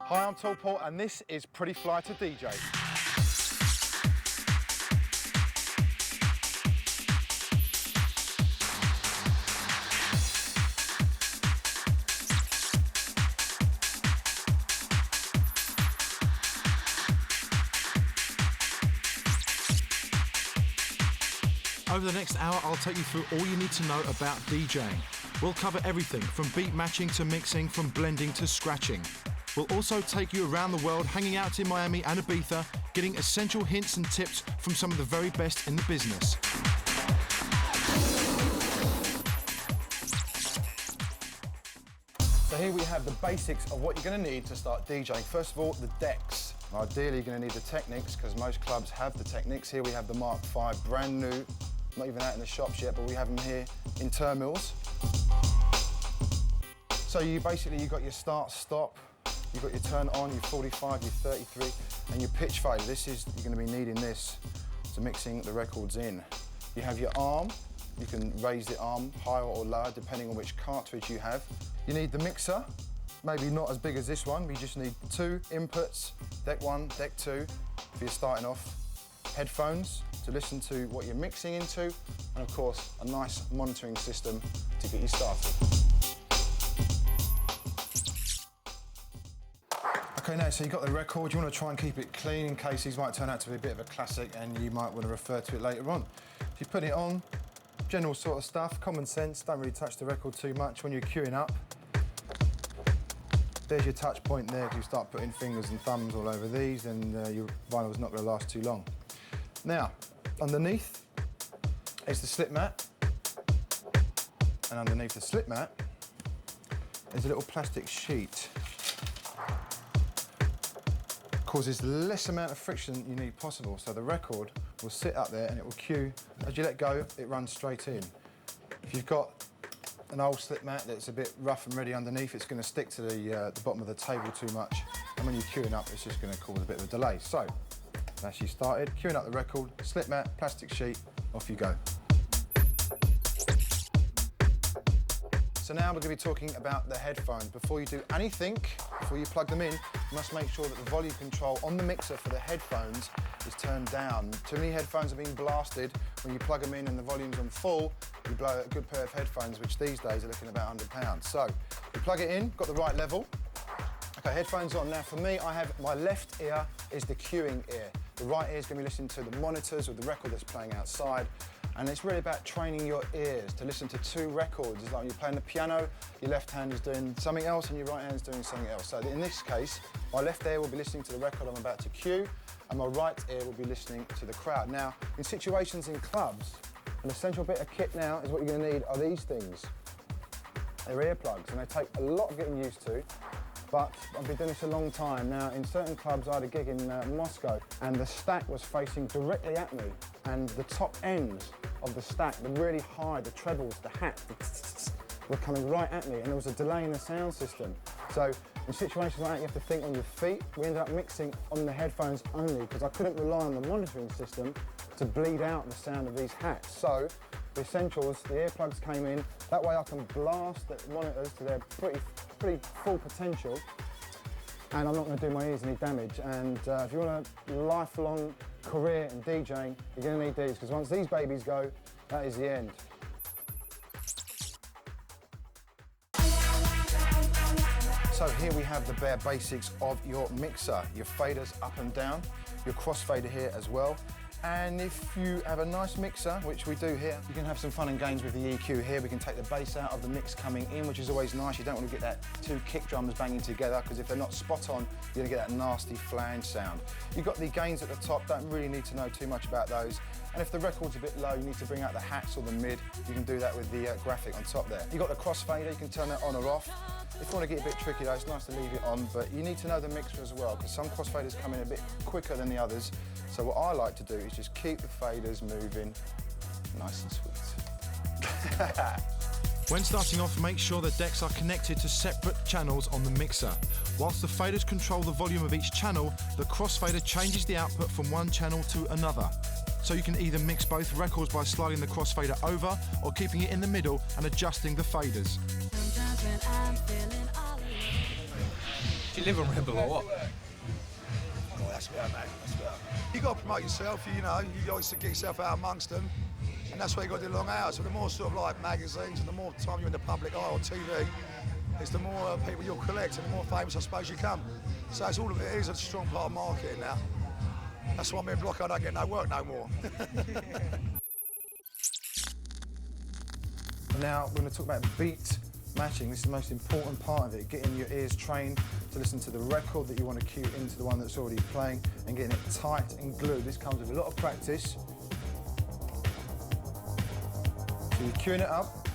Hi, I'm Tall Paul, and this is Pretty Fly to DJ. Over the next hour, I'll take you through all you need to know about DJing. We'll cover everything from beat matching to mixing, from blending to scratching. We'll also take you around the world, hanging out in Miami and Ibiza, getting essential hints and tips from some of the very best in the business. So here we have the basics of what you're going to need to start DJing. First of all, the decks. Ideally, you're going to need the Technics, because most clubs have the Technics. Here we have the Mark V, brand new. Not even out in the shops yet, but we have them here in terminals. So you've got your start, stop, you've got your turn on, your 45, your 33, and your pitch fader. You're going to be needing this to mixing the records in. You have your arm. You can raise the arm higher or lower depending on which cartridge you have. You need the mixer, maybe not as big as this one, but you just need 2 inputs, deck 1, deck 2, if you're starting off. Headphones to listen to what you're mixing into, and of course, a nice monitoring system to get you started. Okay, now, so you've got the record. You want to try and keep it clean in case these might turn out to be a bit of a classic and you might want to refer to it later on. If you put it on, general sort of stuff, common sense, don't really touch the record too much when you're queuing up. There's your touch point there. If you start putting fingers and thumbs all over these, then your vinyl's not going to last too long. Now, underneath is the slip mat, and underneath the slip mat is a little plastic sheet. Causes less amount of friction you need possible, so the record will sit up there and it will cue. As you let go, it runs straight in. If you've got an old slip mat that's a bit rough and ready underneath, it's going to stick to the bottom of the table too much, and when you're queuing up, it's just going to cause a bit of a delay. So, that's you started, queuing up the record, slip mat, plastic sheet, off you go. So now we're going to be talking about the headphones. Before you do anything, before you plug them in, you must make sure that the volume control on the mixer for the headphones is turned down. Too many headphones are being blasted. When you plug them in and the volume's on full, you blow out a good pair of headphones, which these days are looking about £100. So you plug it in, got the right level. Okay, headphones on. Now for me, I have my left ear is the cueing ear. The right ear is going to be listening to the monitors or the record that's playing outside. And it's really about training your ears to listen to 2 records. It's like when you're playing the piano, your left hand is doing something else and your right hand is doing something else. So in this case, my left ear will be listening to the record I'm about to cue, and my right ear will be listening to the crowd. Now, in situations in clubs, an essential bit of kit now is what you're going to need are these things. They're earplugs, and they take a lot of getting used to, but I've been doing this a long time. Now, in certain clubs, I had a gig in Moscow, and the stack was facing directly at me, and the top ends of the stack, the really high, the trebles, the hat, were coming right at me, and there was a delay in the sound system. So in situations like that, you have to think on your feet. We ended up mixing on the headphones only because I couldn't rely on the monitoring system to bleed out the sound of these hats. So the essentials, the earplugs came in. That way I can blast the monitors to their pretty full potential, and I'm not going to do my ears any damage. And if you want a lifelong career in DJing, you're going to need these, because once these babies go, that is the end. So here we have the bare basics of your mixer. Your faders up and down, your crossfader here as well. And if you have a nice mixer, which we do here, you can have some fun and games with the EQ here. We can take the bass out of the mix coming in, which is always nice. You don't want to get that 2 kick drums banging together, because if they're not spot on, you're going to get that nasty flange sound. You've got the gains at the top, don't really need to know too much about those. And if the record's a bit low, you need to bring out the hats or the mid, you can do that with the graphic on top there. You've got the crossfader, you can turn that on or off. If you want to get a bit tricky though, it's nice to leave it on, but you need to know the mixer as well, because some crossfaders come in a bit quicker than the others. So what I like to do is just keep the faders moving nice and sweet. When starting off, make sure the decks are connected to separate channels on the mixer. Whilst the faders control the volume of each channel, the crossfader changes the output from one channel to another. So you can either mix both records by sliding the crossfader over or keeping it in the middle and adjusting the faders. Do you live on Rebel or what? Oh, that's better, mate. That's better. You got to promote yourself, you know, you always get yourself out amongst them. And that's why you got to do long hours. So the more sort of like magazines and the more time you're in the public eye or TV, it's the more people you'll collect and the more famous I suppose you come. So it's all of it is a strong part of marketing now. That's why me and Blocko don't get no work no more. Now we're going to talk about beat matching. This is the most important part of it, getting your ears trained to listen to the record that you want to cue into the one that's already playing and getting it tight and glued. This comes with a lot of practice. So you're queuing it up.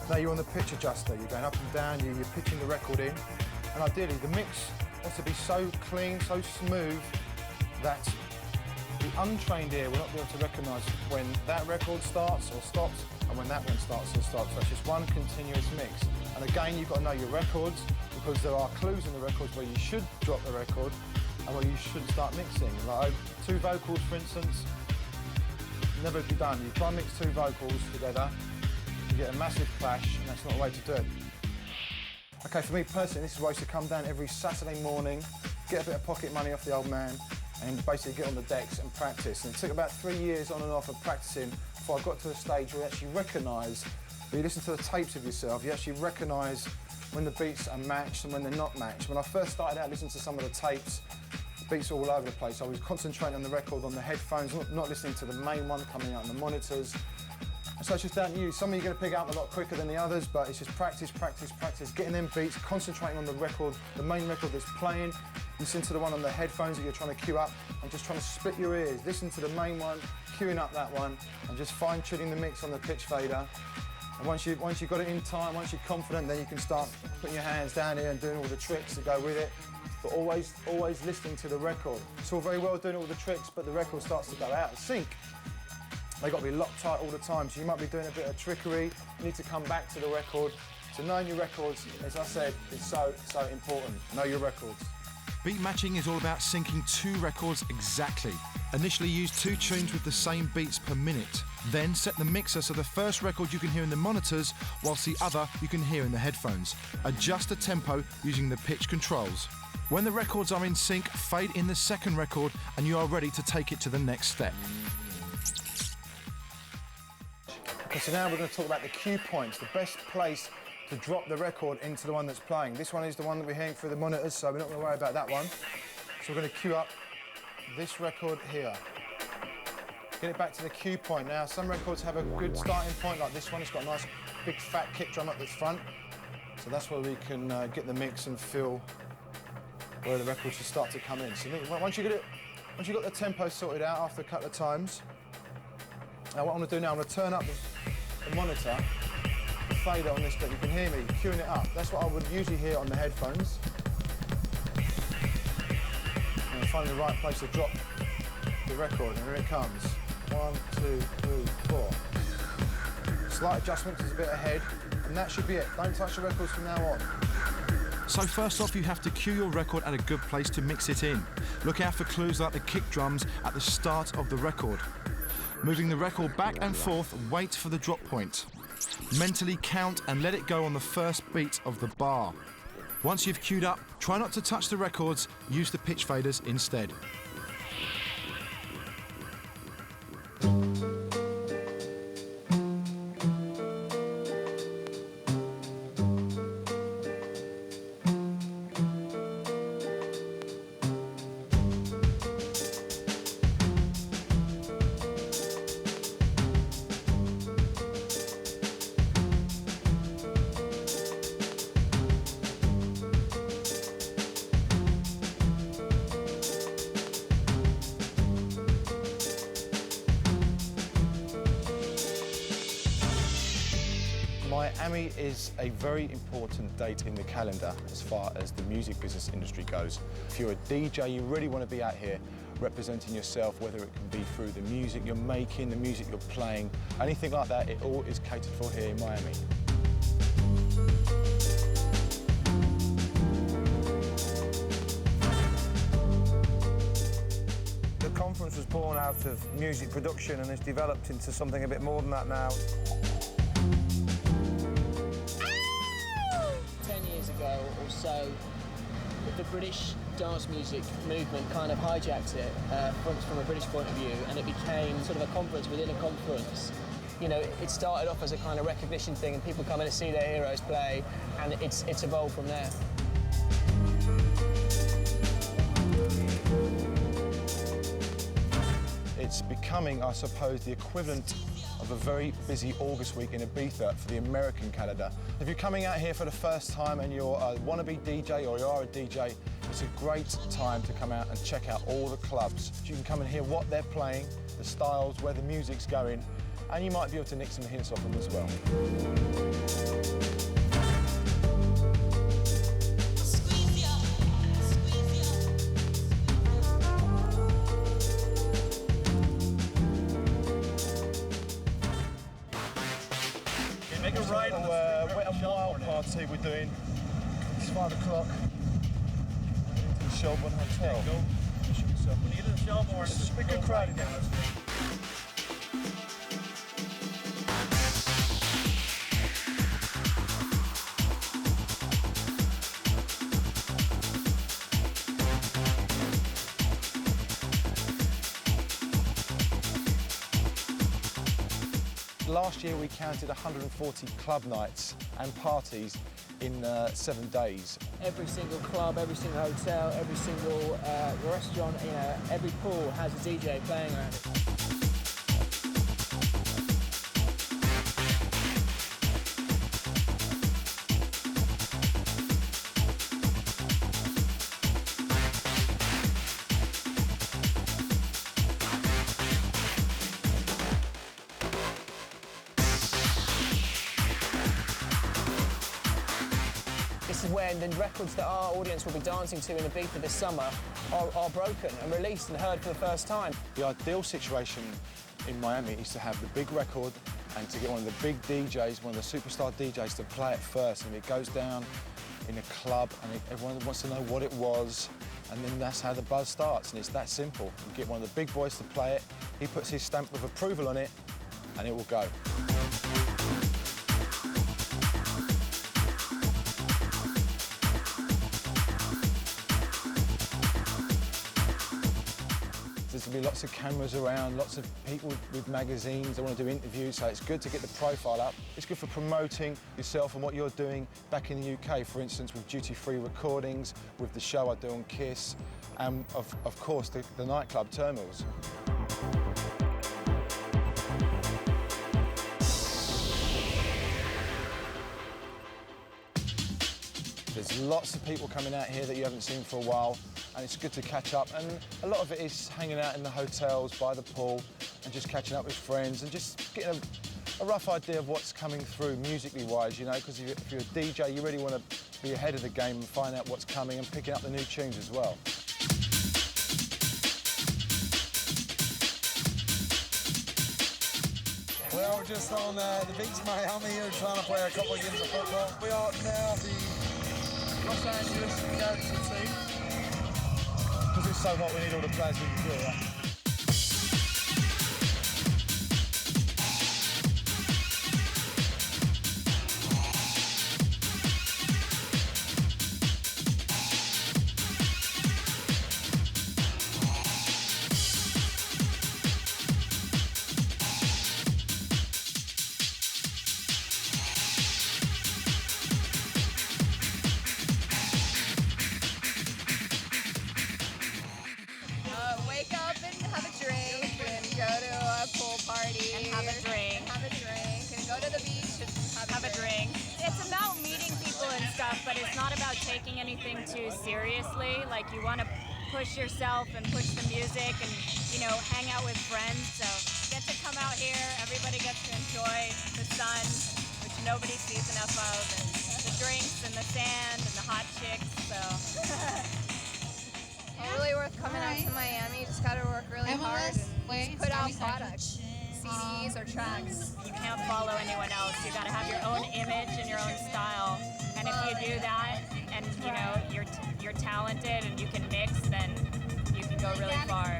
Now you're on the pitch adjuster. You're going up and down, you're pitching the record in. And ideally, the mix has to be so clean, so smooth that the untrained ear will not be able to recognise when that record starts or stops and when that one starts or stops. So it's just one continuous mix. And again, you've got to know your records because there are clues in the records where you should drop the record and where you should start mixing. Like two vocals, for instance, never be done. You try and mix two vocals together, you get a massive clash, and that's not the way to do it. Okay, for me personally, this is where I used to come down every Saturday morning, get a bit of pocket money off the old man, and basically get on the decks and practice. And it took about 3 years on and off of practicing before I got to a stage where you actually recognise, when you listen to the tapes of yourself, you actually recognise when the beats are matched and when they're not matched. When I first started out listening to some of the tapes, the beats were all over the place. I was concentrating on the record, on the headphones, not listening to the main one coming out on the monitors. So it's just down to you. Some of you are going to pick up a lot quicker than the others, but it's just practice, practice, practice, getting them beats, concentrating on the record, the main record that's playing, listen to the one on the headphones that you're trying to cue up, and just trying to split your ears. Listen to the main one, queuing up that one, and just fine-tuning the mix on the pitch fader. And once you've got it in time, once you're confident, then you can start putting your hands down here and doing all the tricks that go with it. But always listening to the record. It's all very well doing all the tricks, but the record starts to go out of sync. They've got to be locked tight all the time, so you might be doing a bit of trickery. You need to come back to the record. So knowing your records, as I said, is so important. Know your records. Beat matching is all about syncing two records exactly. Initially use two tunes with the same beats per minute. Then set the mixer so the first record you can hear in the monitors, whilst the other you can hear in the headphones. Adjust the tempo using the pitch controls. When the records are in sync, fade in the second record and you are ready to take it to the next step. Okay, so now we're going to talk about the cue points, the best place to drop the record into the one that's playing. This one is the one that we're hearing through the monitors, so we're not going to worry about that one. So we're going to cue up this record here. Get it back to the cue point. Now, some records have a good starting point, like this one. It's got a nice big fat kick drum up the front. So that's where we can get the mix and feel where the record should start to come in. So once you've got the tempo sorted out after a couple of times, now what I'm going to do now, I'm going to turn up the monitor, the fader on this bit. You can hear me queuing it up. That's what I would usually hear on the headphones. And finding the right place to drop the record, and here it comes. 1, 2, 3, 4. Slight adjustment because it's a bit ahead, and that should be it. Don't touch the records from now on. So first off, you have to cue your record at a good place to mix it in. Look out for clues like the kick drums at the start of the record. Moving the record back and forth, wait for the drop point. Mentally count and let it go on the first beat of the bar. Once you've queued up, try not to touch the records, use the pitch faders instead. Miami is a very important date in the calendar as far as the music business industry goes. If you're a DJ, you really want to be out here representing yourself, whether it can be through the music you're making, the music you're playing, anything like that, it all is catered for here in Miami. The conference was born out of music production and has developed into something a bit more than that now. 10 years ago or So the British dance music movement kind of hijacked it from a British point of view, and it became sort of a conference within a conference. You know, it started off as a kind of recognition thing, and people coming to see their heroes play, and it's evolved from there. It's becoming, I suppose, the equivalent of a very busy August week in Ibiza for the American calendar. If you're coming out here for the first time and you're a wannabe DJ or you are a DJ, it's a great time to come out and check out all the clubs. You can come and hear what they're playing, the styles, where the music's going, and you might be able to nick some hints off them as well. Make a right on the Wet and Wild party we're doing. It's 5 o'clock. The Shelbourne Hotel. When you get to the Shelbourne, It's a good crowd again. Last year we counted 140 club nights and parties in 7 days. Every single club, every single hotel, every single restaurant, you know, every pool has a DJ playing around it. This is when the records that our audience will be dancing to in Ibiza this summer are broken and released and heard for the first time. The ideal situation in Miami is to have the big record and to get one of the big DJs, one of the superstar DJs to play it first, and it goes down in a club and everyone wants to know what it was, and then that's how the buzz starts, and it's that simple. You get one of the big boys to play it, he puts his stamp of approval on it, and it will go. There's going to be lots of cameras around, lots of people with magazines. They want to do interviews, so it's good to get the profile up. It's good for promoting yourself and what you're doing back in the UK, for instance, with duty-free recordings, with the show I do on Kiss, and of course the nightclub terminals. There's lots of people coming out here that you haven't seen for a while, and it's good to catch up. And a lot of it is hanging out in the hotels, by the pool, and just catching up with friends and just getting a rough idea of what's coming through musically-wise, you know, because if you're a DJ, you really want to be ahead of the game and find out what's coming and picking up the new tunes as well. Well, we're just on the beach in Miami here trying to play a couple of games of football. We are now the Los Angeles Galaxy team. Because it's so hot, we need all the players we can get. Wake up and have a drink and go to a pool party And have a drink. And go to the beach and have a drink. It's about meeting people and stuff, but it's not about taking anything too seriously. Like, you want to push yourself and push the music and, you know, hang out with friends. So get to come out here. Everybody gets to enjoy the sun, which nobody sees enough of, and the drinks and the sand and the hot chicks. So Really worth coming out to Miami. You just got to work really hard and put out products, CDs or tracks. you can't follow anyone else. You got to have your own image and your own style. And if you do that, and you know you're talented and you can mix, then you can go really far.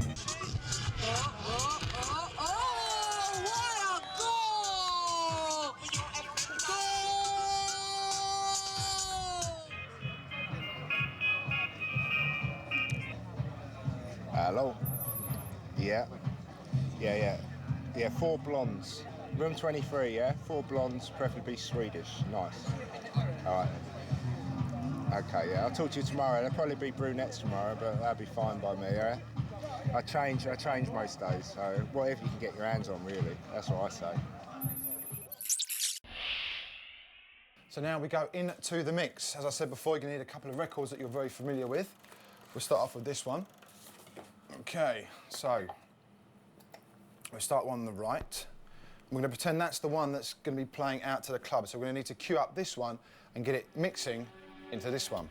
Hello. Yeah. Yeah, 4 blondes. Room 23, yeah? 4 blondes, preferably Swedish. Nice. All right. Okay, yeah, I'll talk to you tomorrow. There'll probably be brunettes tomorrow, but that'll be fine by me, yeah? I change most days, so whatever you can get your hands on, really. That's what I say. So now we go into the mix. As I said before, you're going to need a couple of records that you're very familiar with. We'll start off with this one. Okay, so we'll start one on the right. We're going to pretend that's the one that's going to be playing out to the club. So we're going to need to cue up this one and get it mixing into this one.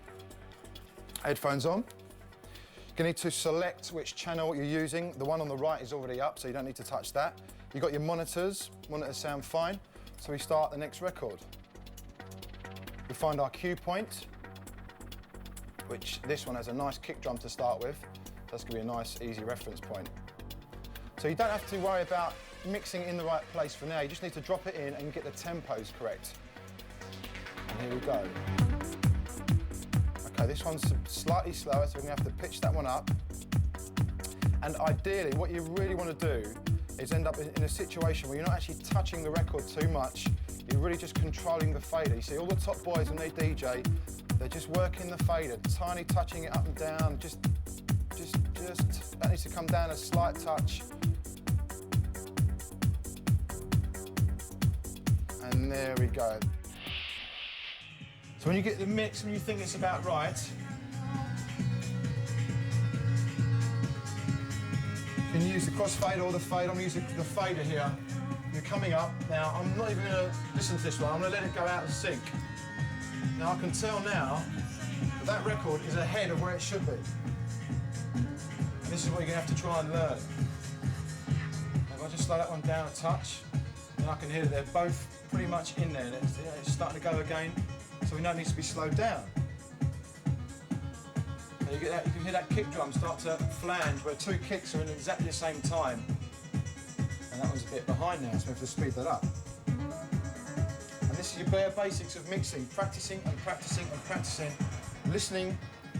Headphones on. You're going to need to select which channel you're using. The one on the right is already up, so you don't need to touch that. You've got your monitors. Monitors sound fine. So we start the next record. We find our cue point, which this one has a nice kick drum to start with. That's going to be a nice, easy reference point. So you don't have to worry about mixing in the right place for now. You just need to drop it in and get the tempos correct. And here we go. Okay, this one's slightly slower, so we're going to have to pitch that one up. And ideally, what you really want to do is end up in a situation where you're not actually touching the record too much. You're really just controlling the fader. You see, all the top boys when they DJ, they're just working the fader, tiny touching it up and down. Just, that needs to come down a slight touch. And there we go. So when you get the mix, when you think it's about right, you can use the crossfader or the fader. I'm using the fader here. You're coming up. Now, I'm not even going to listen to this one. I'm going to let it go out of sync. Now, I can tell now that that record is ahead of where it should be. And this is what you're going to have to try and learn. If I just slow that one down a touch, then I can hear that they're both pretty much in there. It's starting to go again, so we know it needs to be slowed down. And you get that, you can hear that kick drum start to flange where 2 kicks are in exactly the same time. And that one's a bit behind now, so we have to speed that up. And this is your bare basics of mixing, practicing and practicing and practicing, listening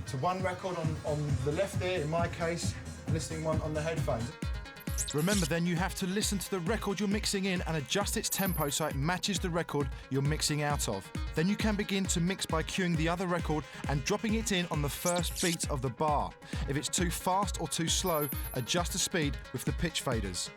to one record on the left ear, in my case, listening one on the headphones. Remember then, you have to listen to the record you're mixing in and adjust its tempo so it matches the record you're mixing out of. Then you can begin to mix by cueing the other record and dropping it in on the first beat of the bar. If it's too fast or too slow, adjust the speed with the pitch faders.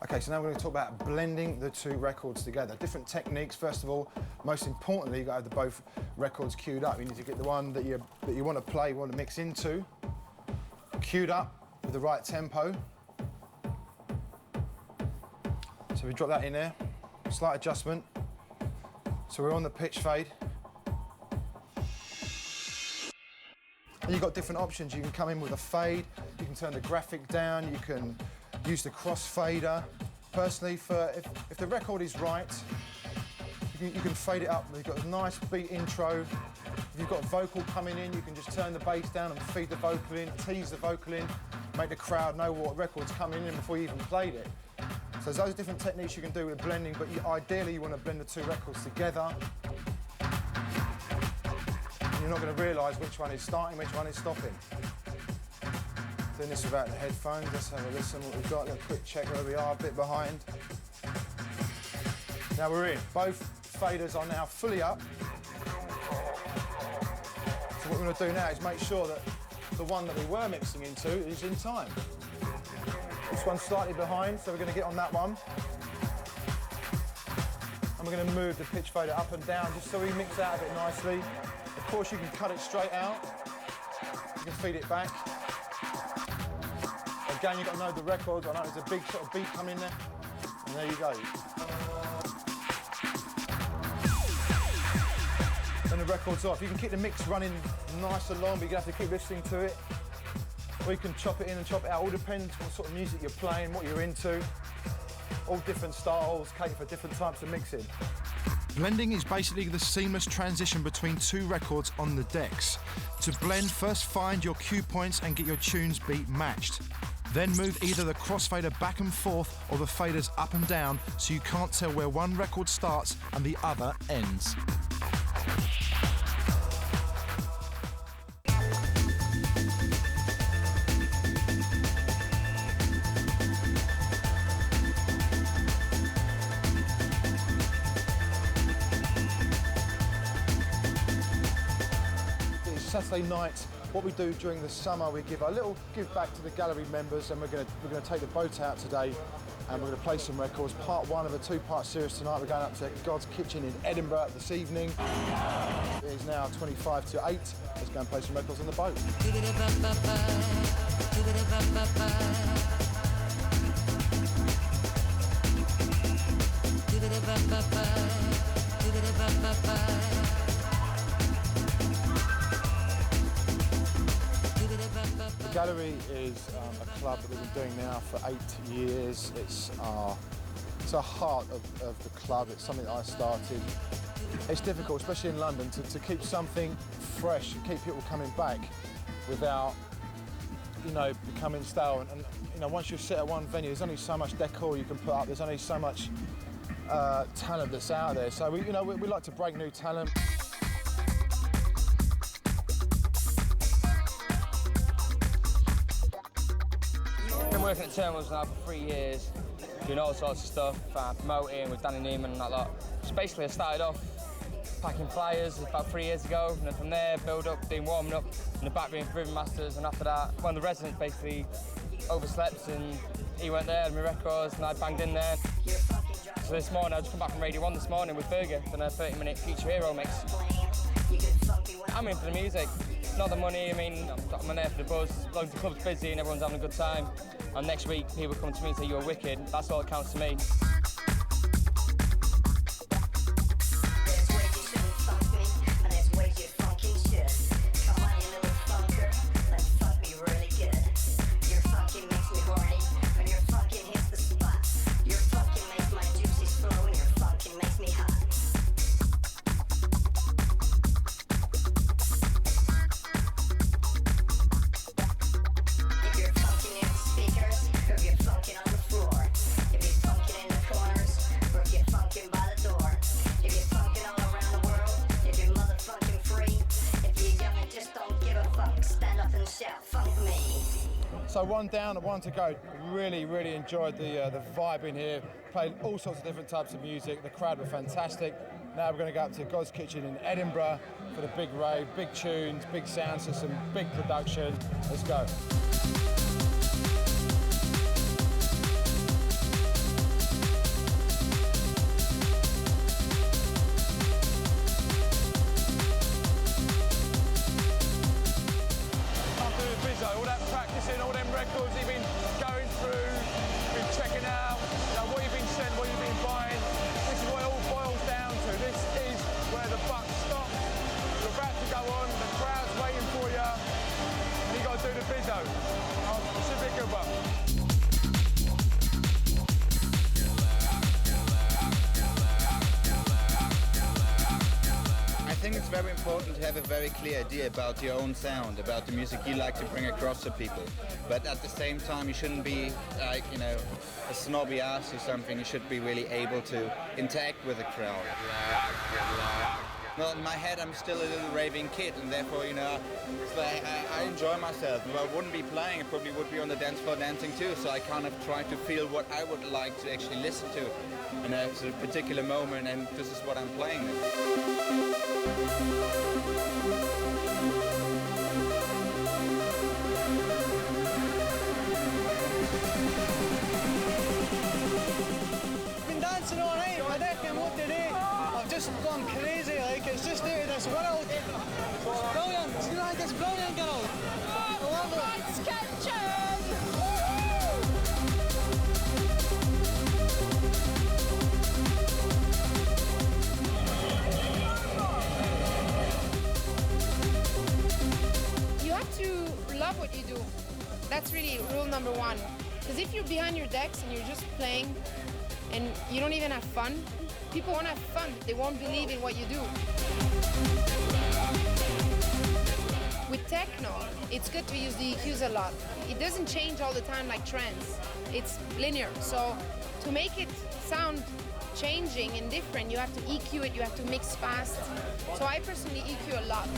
Okay, so now we're going to talk about blending the 2 records together. Different techniques. First of all, most importantly, you've got to have both records queued up. You need to get the one that you want to play, you want to mix into, queued up with the right tempo. So we drop that in there, slight adjustment. So we're on the pitch fade. And you've got different options. You can come in with a fade, you can turn the graphic down, you can use the crossfader. Personally, if the record is right, you can fade it up. You've got a nice beat intro. If you've got a vocal coming in, you can just turn the bass down and feed the vocal in, tease the vocal in, make the crowd know what record's coming in before you even played it. So there's those different techniques you can do with blending, but ideally you want to blend the 2 records together. And you're not going to realise which one is starting, which one is stopping. Doing this without the headphones, let's have a listen what we've got, a quick check where we are, a bit behind. Now we're in. Both faders are now fully up. So what we're going to do now is make sure that the one that we were mixing into is in time. This one's slightly behind, so we're going to get on that one. And we're going to move the pitch fader up and down just so we mix out a bit nicely. Of course, you can cut it straight out. You can feed it back. Again, you've got to know the records. I know there's a big sort of beat coming there. And there you go. Then the record's off. You can keep the mix running nice and long, but you're going to have to keep listening to it. Or you can chop it in and chop it out. All depends what sort of music you're playing, what you're into. All different styles, cater for different types of mixing. Blending is basically the seamless transition between 2 records on the decks. To blend, first find your cue points and get your tunes beat matched. Then move either the crossfader back and forth or the faders up and down so you can't tell where one record starts and the other ends. Saturday night. What we do during the summer, we give a little give back to the gallery members, and we're going to take the boat out today, and we're going to play some records. Part one of a two-part series tonight. We're going up to God's Kitchen in Edinburgh this evening. It is now 25 to 8. Let's go and play some records on the boat. The gallery is a club that we've been doing now for 8 years. It's a heart of the club. It's something that I started. It's difficult, especially in London, to keep something fresh and keep people coming back without, you know, becoming stale. And you know, once you sit at one venue, there's only so much decor you can put up. There's only so much talent that's out there. So we like to break new talent. I've been working at Terminals now for 3 years, doing all sorts of stuff, promoting with Danny Neiman and that lot. So basically I started off packing flyers about 3 years ago, and then from there build up, doing warming up in the back room for Ribbon Masters, and after that one of the residents basically overslept and he went there and my records and I banged in there. So this morning I just come back from Radio 1 this morning with Fergie, done a 30-minute Future Hero mix. I'm in for the music, not the money. I mean, I'm there for the buzz. As long as the club's busy and everyone's having a good time, and next week people come to me and say you're wicked, that's all that counts to me. So one down and one to go. Really, really enjoyed the vibe in here. Played all sorts of different types of music. The crowd were fantastic. Now we're going to go up to God's Kitchen in Edinburgh for the big rave, big tunes, big sound system, big production. Let's go. All that practicing, all them records you've been going through, been checking out, you know, what you've been sent, what you've been buying. This is what it all boils down to. This is where the buck stops. You're about to go on, the crowd's waiting for you, and you got to do the bizzo. It should be a good one. I think it's very important to have a very clear idea about your own sound, about the music you like to bring across to people. But at the same time, you shouldn't be like, you know, a snobby ass or something. You should be really able to interact with the crowd. Well, in my head, I'm still a little raving kid, and therefore, you know, I enjoy myself. If I wouldn't be playing, I probably would be on the dance floor dancing too. So I kind of try to feel what I would like to actually listen to in a sort of particular moment, and this is what I'm playing. Been dancing all night. I don't know what to do. I've just gone crazy. Like, it's just out of this world. It's brilliant. You know, it's brilliant, girl. I love it. God's Kitchen! You have to love what you do. That's really rule number one. Because if you're behind your decks and you're just playing and you don't even have fun, people won't have fun. They won't believe in what you do. With techno, it's good to use the EQs a lot. It doesn't change all the time like trance. It's linear. So to make it sound changing and different, you have to EQ it, you have to mix fast. So I personally EQ a lot.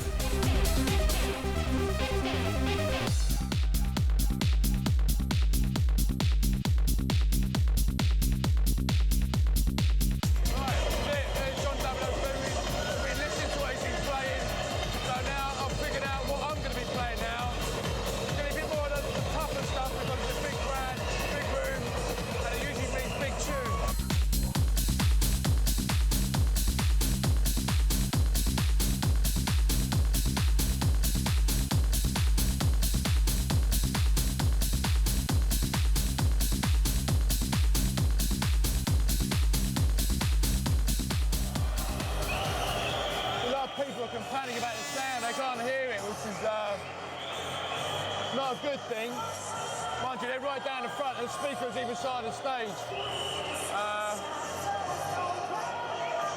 good thing. Mind you, they're right down the front, and the speakers either side of the stage.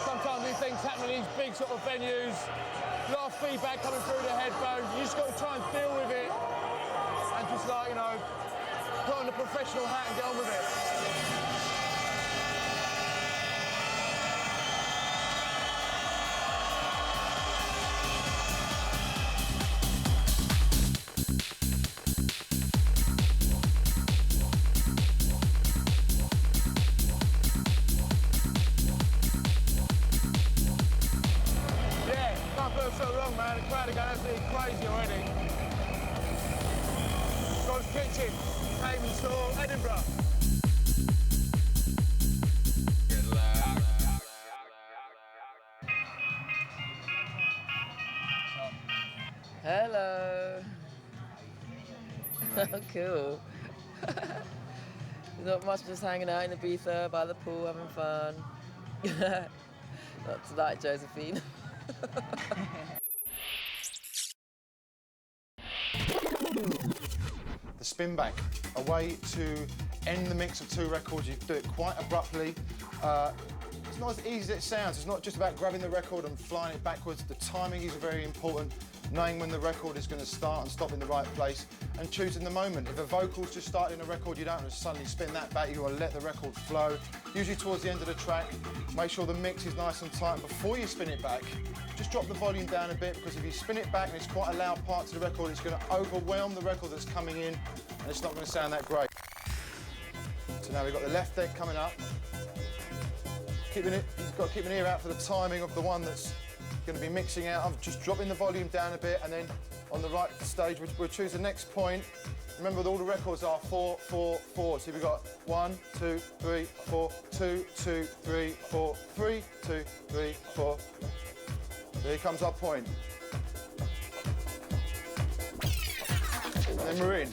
Sometimes these things happen in these big sort of venues. A lot of feedback coming through the headphones. You just got to try and deal with it, and just like, you know, put on the professional hat and get on with it. Kitchen, Cayman Store, Edinburgh. Hello. Cool. Not much, just hanging out in Ibiza by the pool, having fun. Not tonight, Josephine. The spin back, a way to end the mix of two records. You do it quite abruptly. It's not as easy as it sounds. It's not just about grabbing the record and flying it backwards. The timing is very important, knowing when the record is going to start and stop in the right place, and choosing the moment. If a vocal's just starting a record, you don't want to suddenly spin that back. You want to let the record flow. Usually towards the end of the track, make sure the mix is nice and tight. And before you spin it back, just drop the volume down a bit, because if you spin it back and it's quite a loud part to the record, it's going to overwhelm the record that's coming in, and it's not going to sound that great. So now we've got the left deck coming up. You've got to keep an ear out for the timing of the one that's going to be mixing out. I'm just dropping the volume down a bit, and then on the right stage, we'll choose the next point. Remember that all the records are 4, 4, 4. So we've got 1, 2, 3, 4, 2, 2, 3, 4, 3, 2, 3, 4. Here comes our point. And then we're in.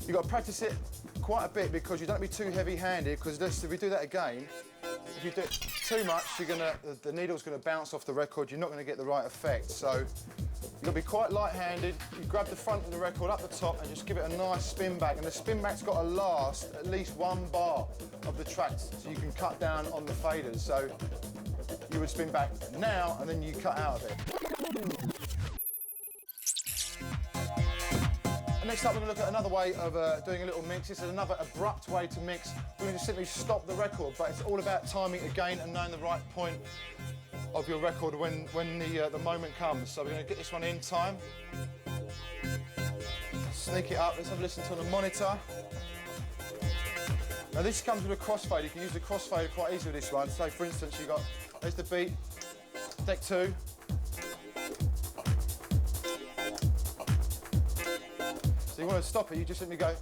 You've got to practice it quite a bit, because you don't be too heavy-handed, because if we do that again, if you do it too much, the needle's going to bounce off the record. You're not going to get the right effect. So you've got to be quite light-handed. You grab the front of the record up the top and just give it a nice spin back. And the spin back's got to last at least 1 bar of the track, so you can cut down on the faders. So you would spin back now, and then you cut out of it. Next up, we're going to look at another way of doing a little mix. This is another abrupt way to mix. We're going to just simply stop the record, but it's all about timing again and knowing the right point of your record when the moment comes. So we're going to get this one in time. Sneak it up. Let's have a listen to the monitor. Now this comes with a crossfade. You can use the crossfader quite easily with this one. So for instance, you've got, there's the beat, deck 2. So you want to stop it, you just simply go,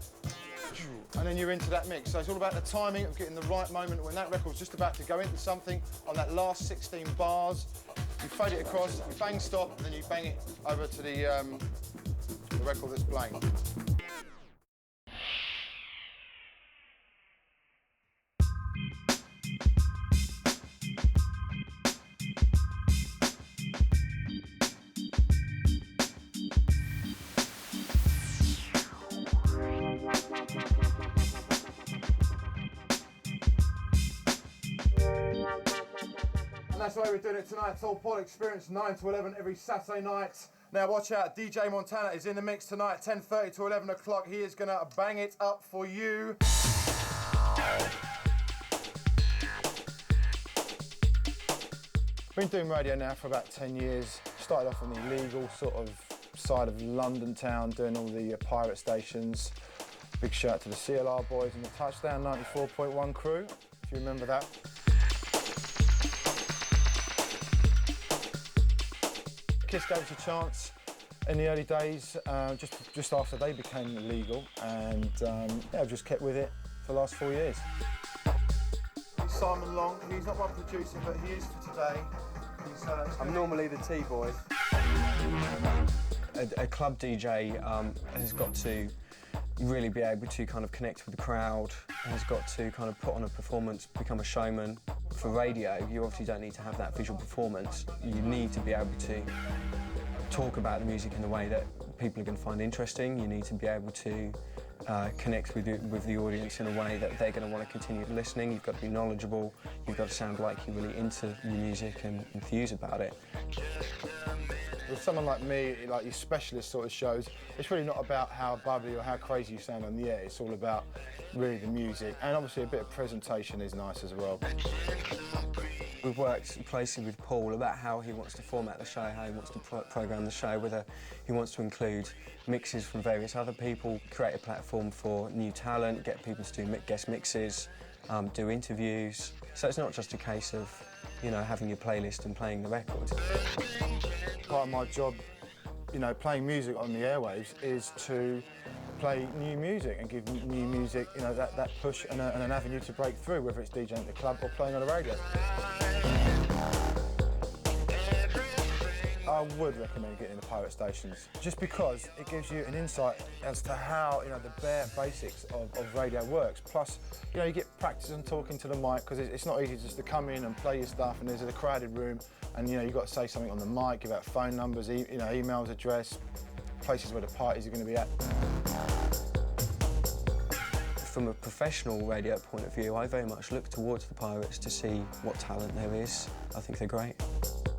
and then you're into that mix. So it's all about the timing of getting the right moment when that record's just about to go into something. On that last 16 bars, you fade it across, you bang stop, and then you bang it over to the record that's playing. And that's the way we're doing it tonight. It's all Paul Experience, 9 to 11 every Saturday night. Now watch out, DJ Montana is in the mix tonight, 10:30 to 11 o'clock. He is going to bang it up for you. Been doing radio now for about 10 years. Started off on the illegal sort of side of London town, doing all the pirate stations. Big shout out to the CLR boys and the Touchdown 94.1 crew, if you remember that. Kiss gave us a chance in the early days, just after they became illegal, and yeah, I've just kept with it for the last 4 years. Simon Long, he's not my producer, but he is for today. I'm normally the T-boy. A club DJ has got to really be able to kind of connect with the crowd, has got to kind of put on a performance, become a showman. For radio, you obviously don't need to have that visual performance. You need to be able to talk about the music in a way that people are going to find interesting. You need to be able to connect with the audience in a way that they're going to want to continue listening. You've got to be knowledgeable. You've got to sound like you're really into your music and enthused about it. With someone like me, like your specialist sort of shows, it's really not about how bubbly or how crazy you sound on the air. It's all about really the music, and obviously a bit of presentation is nice as well. We've worked closely with Paul about how he wants to format the show, how he wants to programme the show, whether he wants to include mixes from various other people, create a platform for new talent, get people to do guest mixes, do interviews. So it's not just a case of, you know, having your playlist and playing the record. Part of my job, you know, playing music on the airwaves is to play new music and give new music, you know, that push and an avenue to break through, whether it's DJing at the club or playing on the radio. I would recommend getting the pirate stations, just because it gives you an insight as to how, you know, the bare basics of radio works. Plus, you know, you get practice on talking to the mic, because it's not easy just to come in and play your stuff and there's a crowded room and, you know, you've got to say something on the mic, give out phone numbers, you know, emails, address, places where the parties are going to be at. From a professional radio point of view, I very much look towards the pirates to see what talent there is. I think they're great.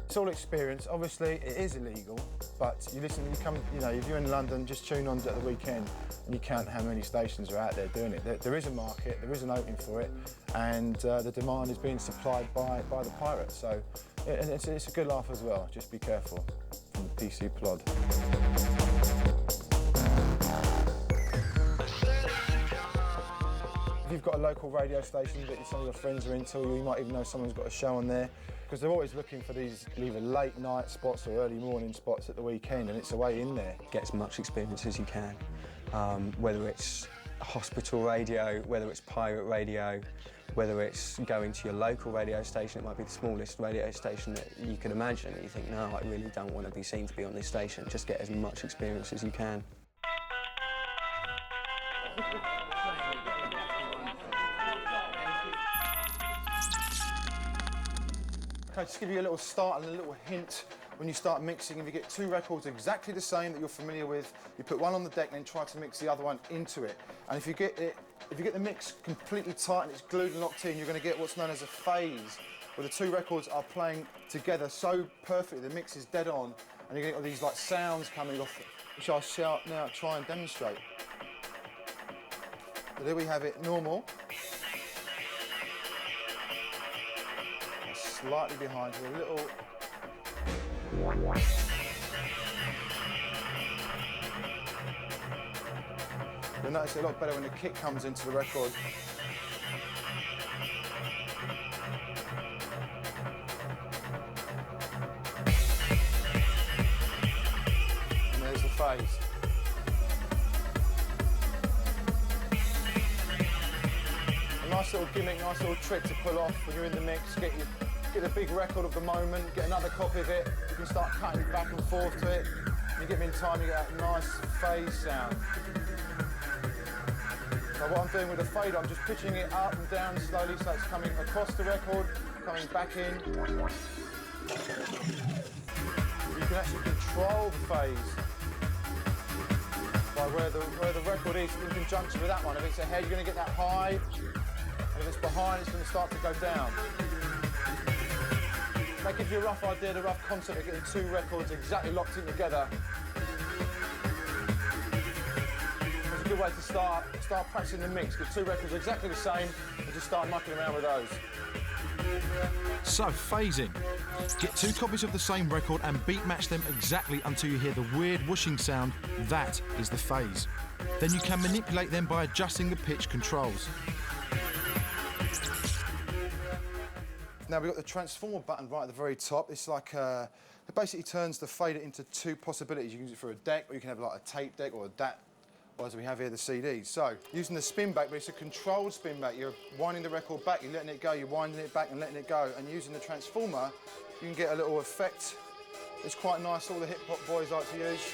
It's all experience. Obviously, it is illegal, but you listen, you know, if you're in London, just tune on at the weekend and you count how many stations are out there doing it. There is a market, there is an opening for it, and the demand is being supplied by the pirates. So it's a good laugh as well. Just be careful from the PC plod. If you've got a local radio station that some of your friends are into, or you might even know someone's got a show on there, because they're always looking for these either late night spots or early morning spots at the weekend, and it's a way in there. Get as much experience as you can, whether it's hospital radio, whether it's pirate radio, whether it's going to your local radio station. It might be the smallest radio station that you can imagine, and you think, no, I really don't want to be seen to be on this station. Just get as much experience as you can. Okay, just give you a little start and a little hint when you start mixing. If you get two records exactly the same that you're familiar with, you put one on the deck and then try to mix the other one into it. And if you get the mix completely tight and it's glued and locked in, you're going to get what's known as a phase, where the two records are playing together so perfectly, the mix is dead on, and you're going to get all these like sounds coming off, which I'll shout now, try and demonstrate. So there we have it, normal. Slightly behind with a little. You'll notice it a lot better when the kick comes into the record. And there's the phase. A nice little gimmick, nice little trick to pull off when you're in the mix. Get a big record of the moment, get another copy of it, you can start cutting back and forth to it. You get them in time, you get that nice phase sound. So what I'm doing with the fader, I'm just pitching it up and down slowly so it's coming across the record, coming back in. You can actually control the phase by where the record is in conjunction with that one. If it's ahead, you're going to get that high, and if it's behind, it's going to start to go down. That gives you a rough idea, the rough concept of getting two records exactly locked in together. It's a good way to start practicing the mix. Get two records exactly the same and just start mucking around with those. So, phasing. Get two copies of the same record and beat match them exactly until you hear the weird whooshing sound. That is the phase. Then you can manipulate them by adjusting the pitch controls. Now we've got the transformer button right at the very top. It's like, it basically turns the fader into two possibilities. You can use it for a deck, or you can have like a tape deck, or a DAT, or as we have here, the CDs. So, using the spin back, but it's a controlled spin back. You're winding the record back, you're letting it go, you're winding it back and letting it go. And using the transformer, you can get a little effect. It's quite nice, all the hip hop boys like to use.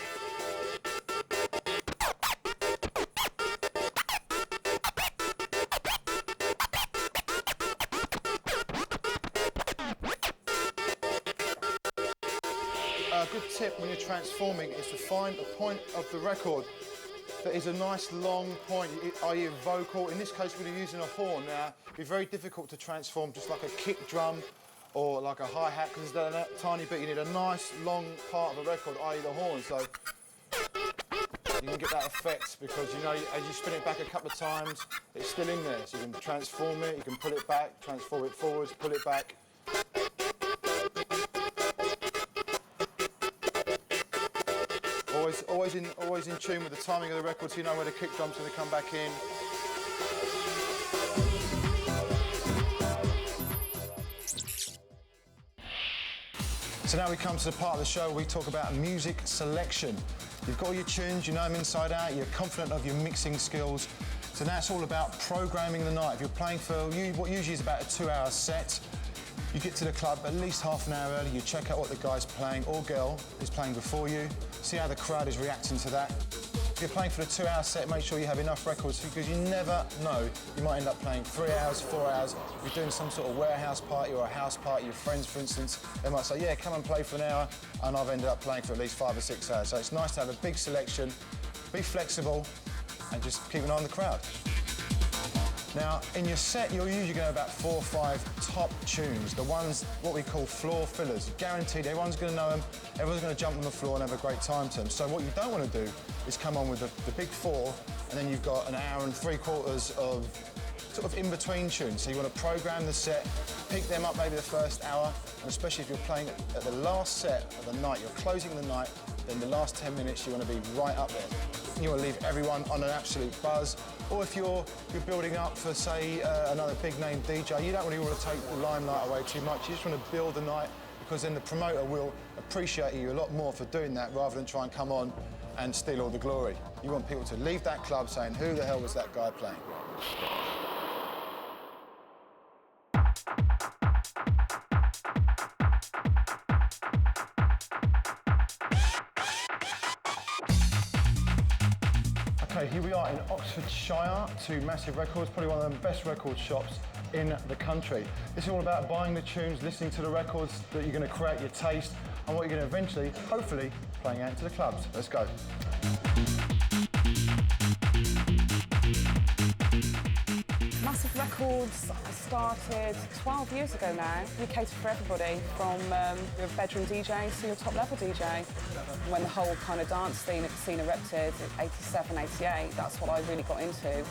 Now, a good tip when you're transforming is to find a point of the record that is a nice long point, i.e. vocal. In this case, we're using a horn. Now, it'd be very difficult to transform just like a kick drum or like a hi-hat, because there's that tiny bit. You need a nice long part of a record, i.e. the horn. So you can get that effect because, you know, as you spin it back a couple of times, it's still in there. So you can transform it, you can pull it back, transform it forwards, pull it back. Always in tune with the timing of the record, so you know where the kick drum's going to come back in. So now we come to the part of the show where we talk about music selection. You've got all your tunes, you know them inside out, you're confident of your mixing skills. So now it's all about programming the night. If you're playing for what usually is about a 2-hour set, you get to the club at least half an hour early, you check out what the guy's playing or girl is playing before you, see how the crowd is reacting to that. If you're playing for the 2-hour set, make sure you have enough records because you never know. You might end up playing 3 hours, 4 hours. If you're doing some sort of warehouse party or a house party, your friends, for instance, they might say, yeah, come and play for an hour, and I've ended up playing for at least 5 or 6 hours. So it's nice to have a big selection, be flexible, and just keep an eye on the crowd. Now, in your set, you're usually going to have about 4 or 5 top tunes, the ones, what we call floor fillers. Guaranteed, everyone's going to know them, everyone's going to jump on the floor and have a great time to them. So what you don't want to do is come on with the big 4, and then you've got an hour and 3/4 of sort of in-between tunes. So you want to program the set, pick them up maybe the first hour, and especially if you're playing at the last set of the night, you're closing the night, then the last 10 minutes you want to be right up there. You want to leave everyone on an absolute buzz. Or if you're building up for, say, another big-name DJ, you don't really want to take the limelight away too much. You just want to build the night, because then the promoter will appreciate you a lot more for doing that rather than try and come on and steal all the glory. You want people to leave that club saying, who the hell was that guy playing? Okay, here we are in Oxfordshire, to Massive Records, probably one of the best record shops in the country. This is all about buying the tunes, listening to the records that you're going to create your taste, and what you're going to eventually, hopefully, playing out into the clubs. Let's go. Massive Records started 12 years ago now. We cater for everybody, from your bedroom DJ to your top-level DJ. When the whole kind of dance scene erupted in 87, 88, that's what I really got into.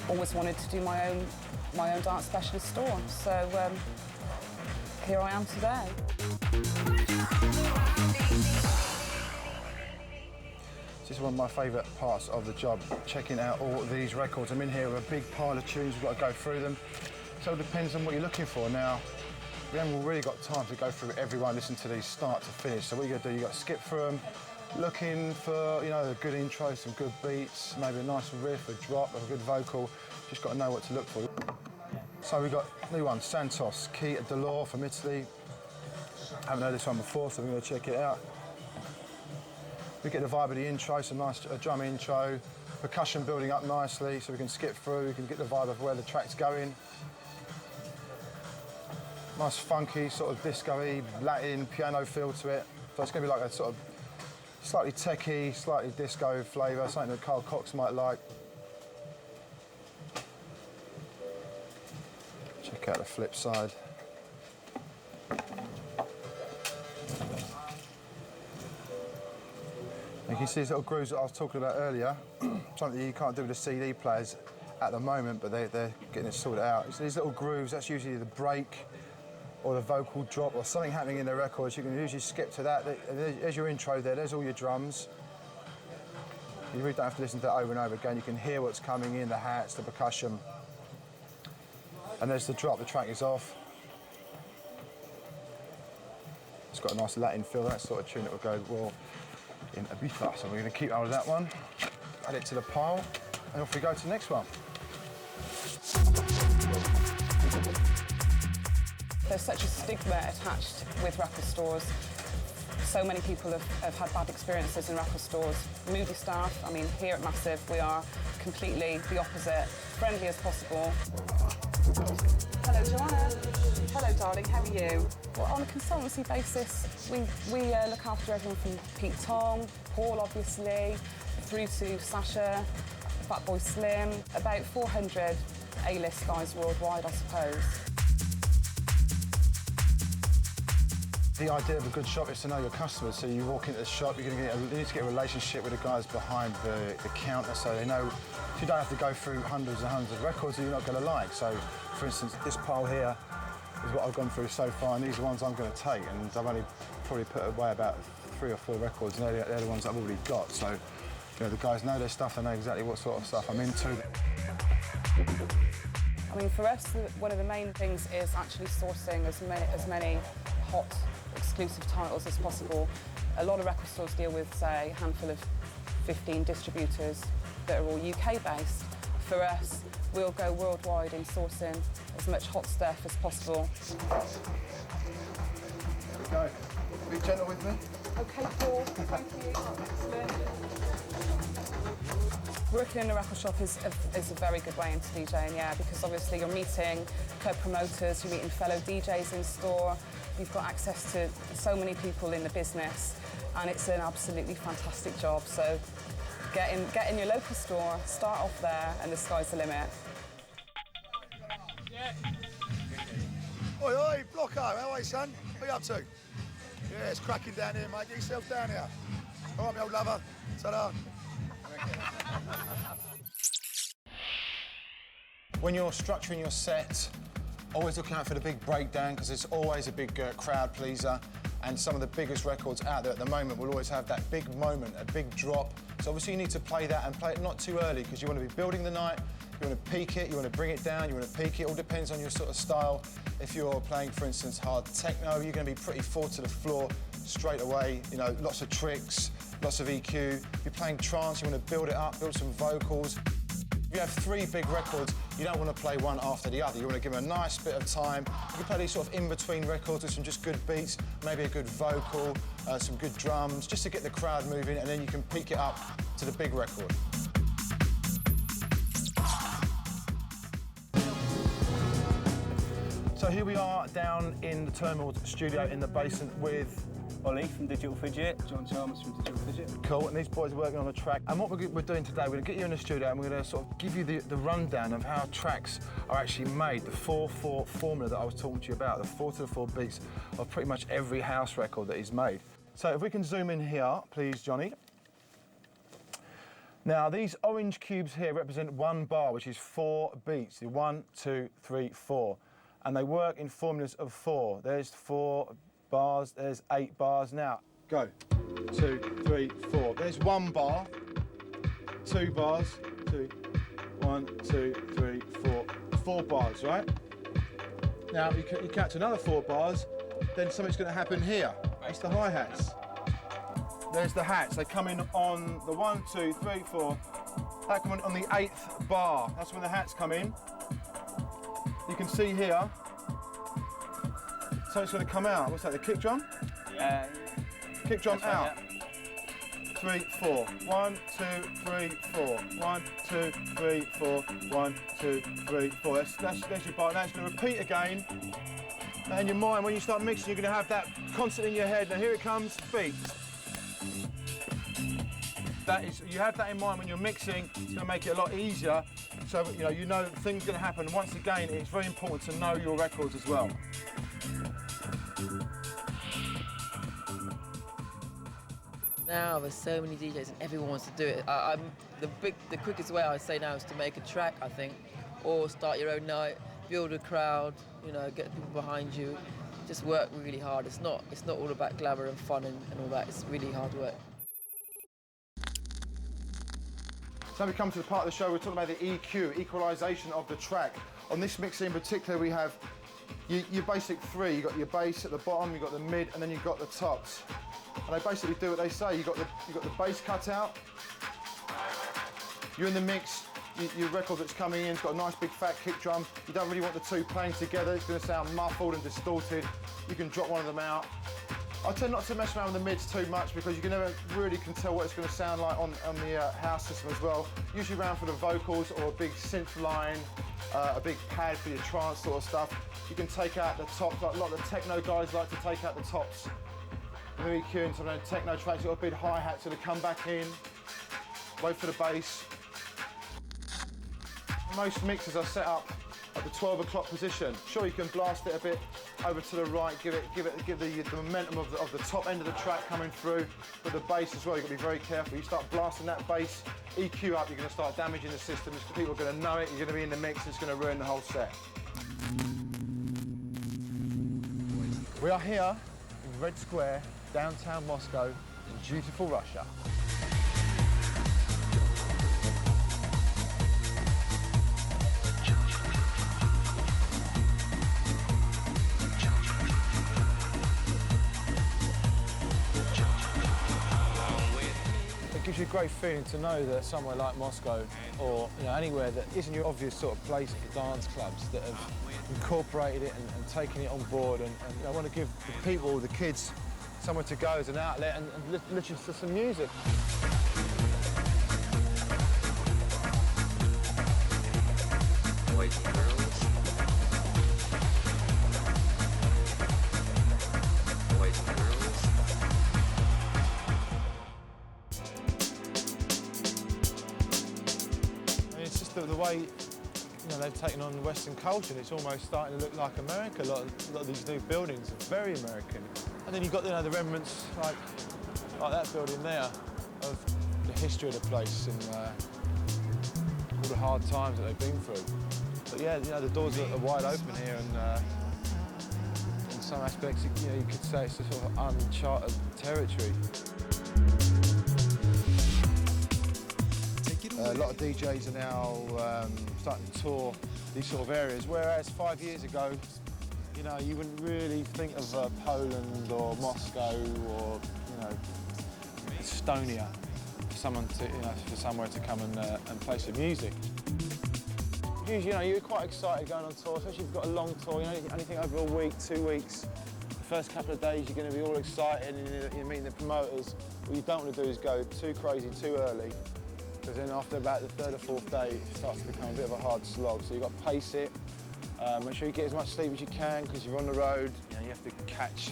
Always wanted to do my own dance specialist store. So here I am today. This is one of my favourite parts of the job, checking out all these records. I'm in here with a big pile of tunes, we've got to go through them. So it depends on what you're looking for. Now, we haven't really got time to go through everyone, listen to these start to finish. So what you got to do, you got to skip through them, looking for, you know, a good intro, some good beats, maybe a nice riff, a drop, a good vocal. Just got to know what to look for. So we've got new one, Santos, Key Delore from Italy. Haven't heard this one before, so we're going to check it out. We get the vibe of the intro, some nice drum intro, percussion building up nicely, so we can skip through, we can get the vibe of where the track's going. Nice funky, sort of disco-y, Latin, piano feel to it. So it's going to be like a sort of slightly techy, slightly disco flavour, something that Carl Cox might like. Check out the flip side. You can see these little grooves that I was talking about earlier, something that you can't do with the CD players at the moment, but they're getting it sorted out. So these little grooves, that's usually the break or the vocal drop or something happening in the records. You can usually skip to that. There's your intro there, there's all your drums. You really don't have to listen to that over and over again. You can hear what's coming in, the hats, the percussion. And there's the drop, the track is off. It's got a nice Latin feel, that sort of tune that will go well in Ibiza. So we're going to keep hold of that one, add it to the pile, and off we go to the next one. There's such a stigma attached with record stores. So many people have had bad experiences in record stores. Moody staff, I mean, here at Massive, we are completely the opposite, friendly as possible. Hello, Joanna. Hello, darling. How are you? Well, on a consultancy basis, we look after everyone from Pete Tong, Paul, obviously, through to Sasha, Fatboy Slim, about 400 A-list guys worldwide, I suppose. The idea of a good shop is to know your customers. So you walk into the shop, you need to get a relationship with the guys behind the counter, so they know you don't have to go through hundreds and hundreds of records that you're not going to like. So, for instance, this pile here is what I've gone through so far, and these are the ones I'm going to take. And I've only probably put away about 3 or 4 records, and they're the ones I've already got. So, you know, the guys know their stuff, they know exactly what sort of stuff I'm into. I mean, for us, one of the main things is actually sourcing as many hot, exclusive titles as possible. A lot of record stores deal with, say, a handful of 15 distributors that are all UK-based. For us, we'll go worldwide in sourcing as much hot stuff as possible. There we go. Be gentle with me. OK, Paul. Thank you. Excellent. Working in a record shop is a very good way into DJing, yeah, because obviously you're meeting co-promoters, you're meeting fellow DJs in store, you've got access to so many people in the business, and it's an absolutely fantastic job. So get in your local store, start off there, and the sky's the limit. Oi, oi, Blocko, how are you, son? What are you up to? Yeah, it's cracking down here, mate. Get yourself down here. All right, my old lover. Ta-da. When you're structuring your set, always look out for the big breakdown, because it's always a big crowd pleaser, and some of the biggest records out there at the moment will always have that big moment, a big drop. So obviously you need to play that and play it not too early, because you want to be building the night, you want to peak it, you want to bring it down, you want to peak it. It all depends on your sort of style. If you're playing, for instance, hard techno, you're going to be pretty forward to the floor straight away, you know, lots of tricks, lots of EQ. If you're playing trance, you want to build it up, build some vocals. If you have 3 big records, you don't want to play one after the other. You want to give them a nice bit of time. You can play these sort of in-between records with some just good beats, maybe a good vocal, some good drums, just to get the crowd moving, and then you can peak it up to the big record. So here we are down in the Terminal studio in the basement with Ollie from Digital Fidget, John Chalmers from Digital Fidget. Cool, and these boys are working on the track. And what we're doing today, we're going to get you in the studio and we're going to sort of give you the rundown of how tracks are actually made, the 4/4 formula that I was talking to you about, the 4 to the 4 beats of pretty much every house record that is made. So if we can zoom in here, please, Johnny. Now, these orange cubes here represent 1 bar, which is 4 beats, the 1, 2, 3, 4. And they work in formulas of 4. There's 4 bars, there's 8 bars. Now, go. 2, 3, 4. There's 1 bar, 2 bars, 2, 1, 2, 3, 4. 4 bars, right? Now, you count to another 4 bars, then something's going to happen here. It's the hi-hats. There's the hats. They come in on the 1, 2, 3, 4. They come in on the 8th bar. That's when the hats come in. You can see here, so it's going to come out. What's that, the kick drum? Yeah. Kick drum out. 3, 4. 1, 2, 3, 4. 1, 2, 3, 4. 1, 2, 3, 4. That's your bar. Now it's going to repeat again. And in your mind, when you start mixing, you're going to have that constantly in your head. Now here it comes, beat. You have that in mind when you're mixing. It's going to make it a lot easier. So you know things are going to happen. Once again, it's very important to know your records as well. Now there's so many DJs and everyone wants to do it. The quickest way I would say now is to make a track, I think, or start your own night, build a crowd, get people behind you. Just work really hard. It's not all about glamour and fun and all that. It's really hard work. So we come to the part of the show, we're talking about the EQ, equalisation of the track. On this mixer in particular, we have your basic 3. You've got your bass at the bottom, you've got the mid, and then you've got the tops. And they basically do what they say. You've got the bass cut out. You're in the mix. Your record that's coming in, it's got a nice big fat kick drum. You don't really want the 2 playing together. It's going to sound muffled and distorted. You can drop one of them out. I tend not to mess around with the mids too much because you can never really can tell what it's going to sound like on the house system as well. Usually around for the vocals or a big synth line, a big pad for your trance sort of stuff. You can take out the tops, like a lot of the techno guys like to take out the tops. And then EQ into the techno tracks, you've got a big hi-hat to come back in, wait for the bass. Most mixers are set up at the 12 o'clock position. Sure, you can blast it a bit over to the right, give the momentum of the top end of the track coming through, but the bass as well, you've got to be very careful. You start blasting that bass, EQ up, you're going to start damaging the system. People are going to know it, you're going to be in the mix, and it's going to ruin the whole set. We are here in Red Square, downtown Moscow, in beautiful Russia. It gives you a great feeling to know that somewhere like Moscow, or anywhere that isn't your obvious sort of place for dance clubs, that have incorporated it and taken it on board, and I want to give the people, the kids, somewhere to go as an outlet and listen to some music. Boys and girls. Boys and girls. It's just the way they've taken on Western culture, and it's almost starting to look like America. A lot of these new buildings are very American. And then you've got the remnants like that building there of the history of the place and all the hard times that they've been through. But yeah, the doors are wide open here, and in some aspects, you could say it's a sort of uncharted territory. A lot of DJs are now starting to tour these sort of areas, whereas 5 years ago, you wouldn't really think of Poland or Moscow or Estonia for someone to for somewhere to come and play some music. Usually, you're quite excited going on tour, especially if you've got a long tour. Anything over a week, 2 weeks. The first couple of days, you're going to be all excited and you're meeting the promoters. What you don't want to do is go too crazy too early, because then after about the third or fourth day, it starts to become a bit of a hard slog. So you've got to pace it. Make sure you get as much sleep as you can, because you're on the road. You have to catch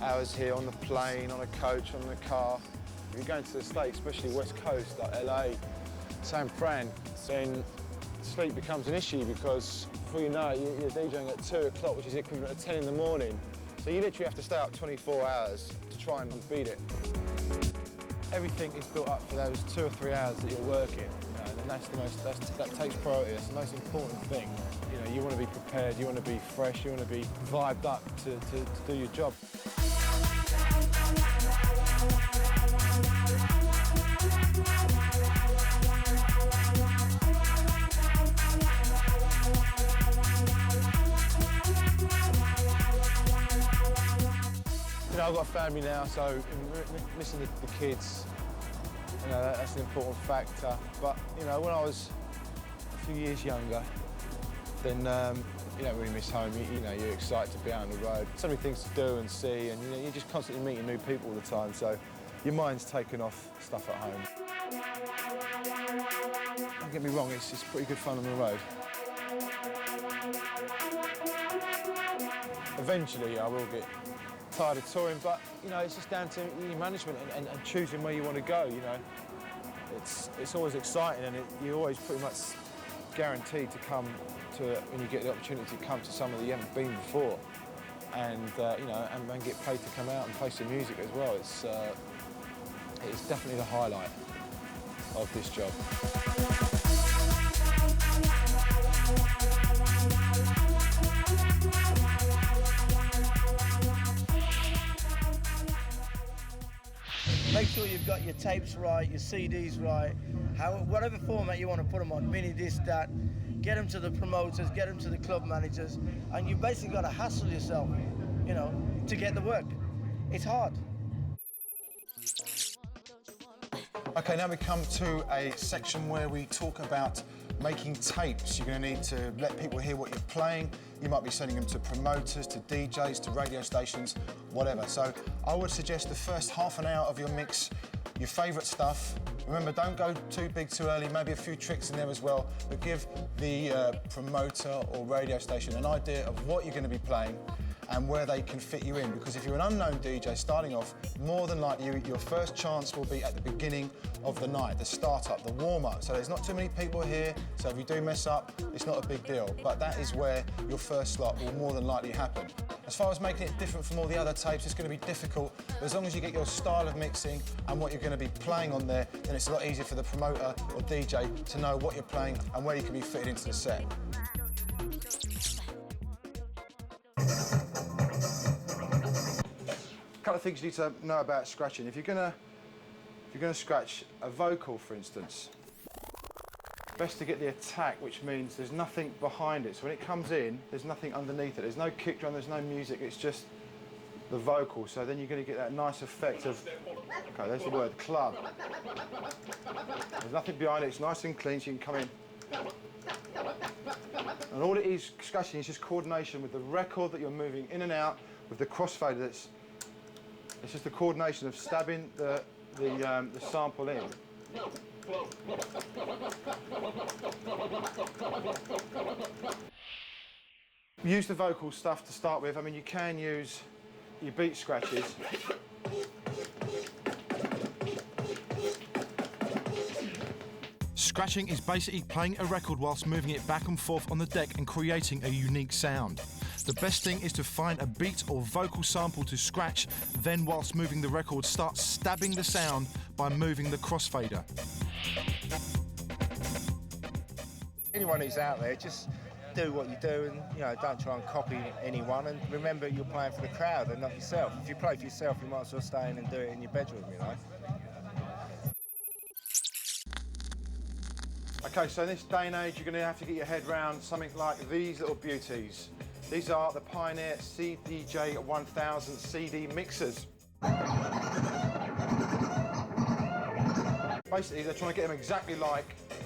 hours here on the plane, on a coach, on the car. If you're going to the States, especially West Coast, like LA, San Fran, then sleep becomes an issue, because before you know it, you're DJing at 2 o'clock, which is equivalent to 10 in the morning. So you literally have to stay up 24 hours to try and beat it. Everything is built up for those 2 or 3 hours that you're working, and that takes priority. That's the most important thing. You want to be prepared, you want to be fresh, you want to be vibed up to do your job. I've got a family now, so missing the kids, that's an important factor. But when I was a few years younger, then you don't really miss home. You're excited to be out on the road. So many things to do and see, and you're just constantly meeting new people all the time. So your mind's taken off stuff at home. Don't get me wrong, it's pretty good fun on the road. Eventually, I will get tired of touring, but it's just down to your management and choosing where you want to go. It's always exciting, and you're always pretty much guaranteed to come to, when you get the opportunity to come to somewhere that you haven't been before, and and get paid to come out and play some music as well. It's definitely the highlight of this job. Make sure you've got your tapes right, your CDs right, whatever format you want to put them on, mini disc, that. Get them to the promoters, get them to the club managers, and you basically got to hassle yourself, to get the work. It's hard. Okay, now we come to a section where we talk about making tapes. You're going to need to let people hear what you're playing. You might be sending them to promoters, to DJs, to radio stations, whatever. So I would suggest the first half an hour of your mix, your favourite stuff. Remember, don't go too big too early, maybe a few tricks in there as well, but give the promoter or radio station an idea of what you're going to be playing and where they can fit you in. Because if you're an unknown DJ starting off, more than likely your first chance will be at the beginning of the night, the start-up, the warm-up. So there's not too many people here, so if you do mess up, it's not a big deal. But that is where your first slot will more than likely happen. As far as making it different from all the other tapes, it's going to be difficult, but as long as you get your style of mixing and what you're going to be playing on there, then it's a lot easier for the promoter or DJ to know what you're playing and where you can be fitted into the set. A couple of things you need to know about scratching. If you're gonna scratch a vocal, for instance, best to get the attack, which means there's nothing behind it. So when it comes in, there's nothing underneath it. There's no kick drum, there's no music, it's just the vocal. So then you're going to get that nice effect of, okay, there's the word, club. There's nothing behind it, it's nice and clean, so you can come in. And all it is, scratching, is just coordination with the record that you're moving in and out, with the crossfader. It's just the coordination of stabbing the sample in. Use the vocal stuff to start with. I mean, you can use your beat scratches. Scratching is basically playing a record whilst moving it back and forth on the deck and creating a unique sound. The best thing is to find a beat or vocal sample to scratch, then whilst moving the record, start stabbing the sound by moving the crossfader. Anyone who's out there, just do what you do and don't try and copy anyone, and remember you're playing for the crowd and not yourself. If you play for yourself, you might as well stay in and do it in your bedroom, Okay, so in this day and age, you're going to have to get your head round something like these little beauties. These are the Pioneer CDJ 1000 CD mixers. Basically, they're trying to get them exactly like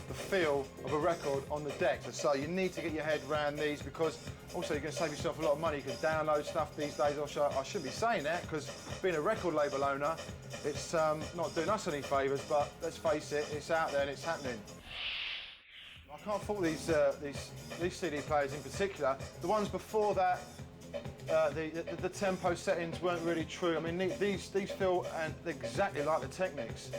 the feel of a record on the deck. So you need to get your head around these, because also you're going to save yourself a lot of money. You can download stuff these days. Also, I shouldn't be saying that, because being a record label owner, it's not doing us any favours, but let's face it, it's out there and it's happening. I can't fault these CD players in particular. The ones before that, the tempo settings weren't really true. I mean, these feel exactly like the Technics,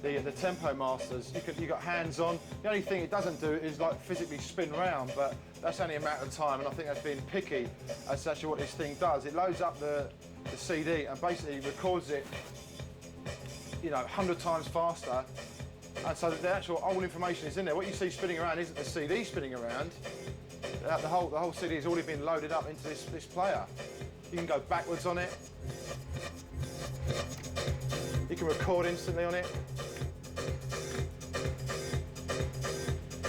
the tempo masters. You got hands on. The only thing it doesn't do is like physically spin round, but that's only a matter of time, and I think that's being picky. That's actually what this thing does. It loads up the CD and basically records it, 100 times faster. And so the actual old information is in there. What you see spinning around isn't the CD spinning around. The whole CD has already been loaded up into this player. You can go backwards on it. You can record instantly on it.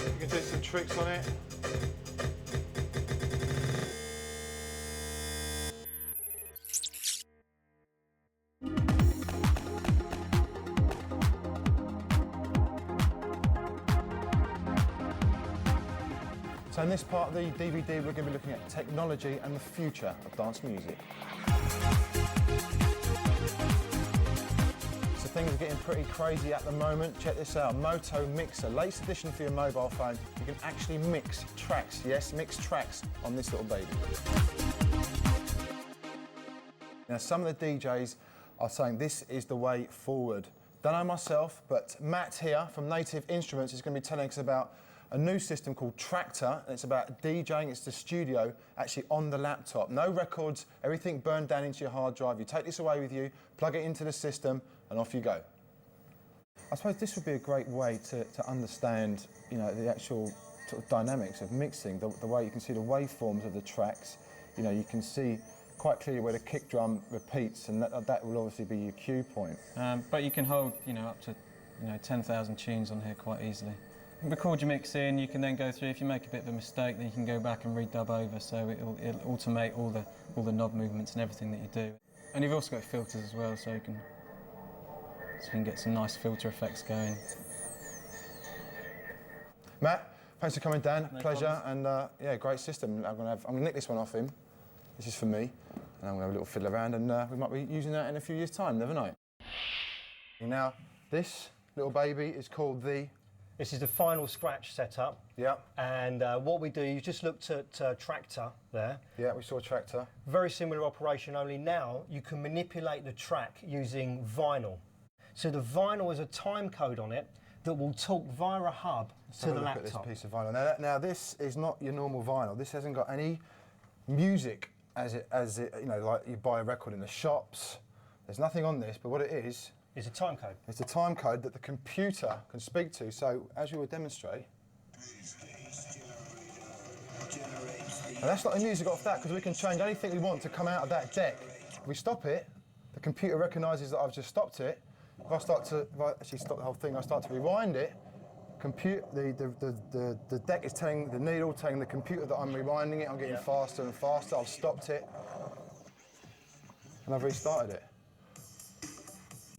You can do some tricks on it. So in this part of the DVD, we're going to be looking at technology and the future of dance music. So things are getting pretty crazy at the moment. Check this out, Moto Mixer, latest edition for your mobile phone. You can actually mix tracks, yes, mix tracks on this little baby. Now, some of the DJs are saying this is the way forward. Don't know myself, but Matt here from Native Instruments is going to be telling us about a new system called Tractor, and it's about DJing. It's the studio actually on the laptop. No records, everything burned down into your hard drive. You take this away with you, plug it into the system, and off you go. I suppose this would be a great way to understand, the actual sort of dynamics of mixing, the way you can see the waveforms of the tracks. You can see quite clearly where the kick drum repeats, and that will obviously be your cue point. But you can hold, up to, 10,000 tunes on here quite easily. Record your mix in, you can then go through. If you make a bit of a mistake, then you can go back and redub over, so it'll automate all the knob movements and everything that you do. And you've also got filters as well, so you can get some nice filter effects going. Matt, Thanks for coming, Dan. Pleasure. And yeah, great system. I'm gonna nick this one off him. This is for me. And I'm gonna have a little fiddle around, and we might be using that in a few years' time, never know. Now, this little baby is called the... This is the final scratch setup. Yeah. And what we do, you just looked at Tractor there. Yeah, we saw Tractor. Very similar operation, only now you can manipulate the track using vinyl. So the vinyl has a time code on it that will talk via a hub to the laptop. Look at this piece of vinyl. Now, this is not your normal vinyl. This hasn't got any music as it, you know, like you buy a record in the shops. There's nothing on this, but what it is... It's a time code. It's a time code that the computer can speak to. So, as we will demonstrate... And that's not the music off that, because we can change anything we want to come out of that deck. If we stop it, the computer recognises that I've just stopped it. If I actually stop the whole thing, I start to rewind it, the deck is telling the needle, telling the computer that I'm rewinding it, I'm getting faster and faster, I've stopped it, and I've restarted it.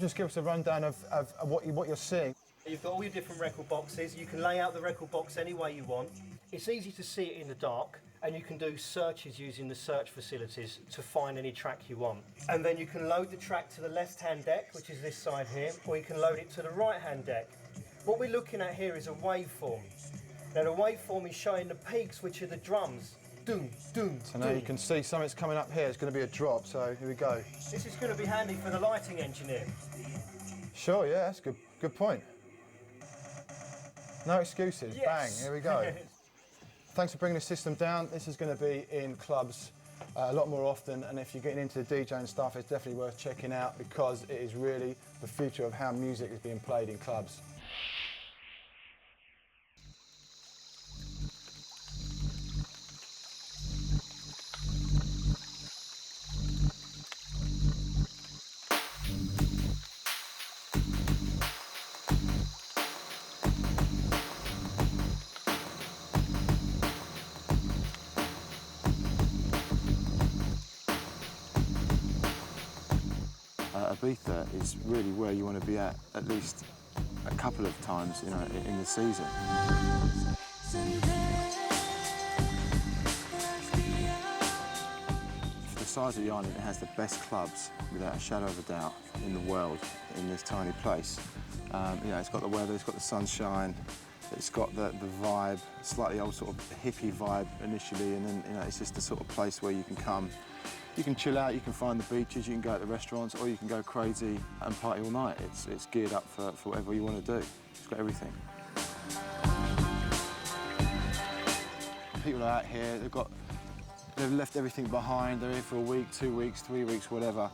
Just give us a rundown of what you're seeing. You've got all your different record boxes. You can lay out the record box any way you want. It's easy to see it in the dark, and you can do searches using the search facilities to find any track you want. And then you can load the track to the left-hand deck, which is this side here, or you can load it to the right-hand deck. What we're looking at here is a waveform. Now the waveform is showing the peaks, which are the drums. Doom, doom, so now you can see something's coming up here. It's going to be a drop, so here we go. This is going to be handy for the lighting engineer. Sure, yeah, that's a good point. No excuses, Yes. Bang, here we go. Thanks for bringing the system down. This is going to be in clubs a lot more often, and if you're getting into the DJing stuff, it's definitely worth checking out because it is really the future of how music is being played in clubs. Ibiza is really where you want to be at least a couple of times, you know, in the season. For the size of the island, it has the best clubs, without a shadow of a doubt, in the world, in this tiny place. You know, it's got the weather, it's got the sunshine, it's got the vibe, slightly old sort of hippie vibe initially, and then, you know, it's just the sort of place where you can come. You can chill out, you can find the beaches, you can go to the restaurants, or you can go crazy and party all night. It's geared up for whatever you want to do. It's got everything. People are out here, they've left everything behind. They're here for a week, 2 weeks, 3 weeks, whatever.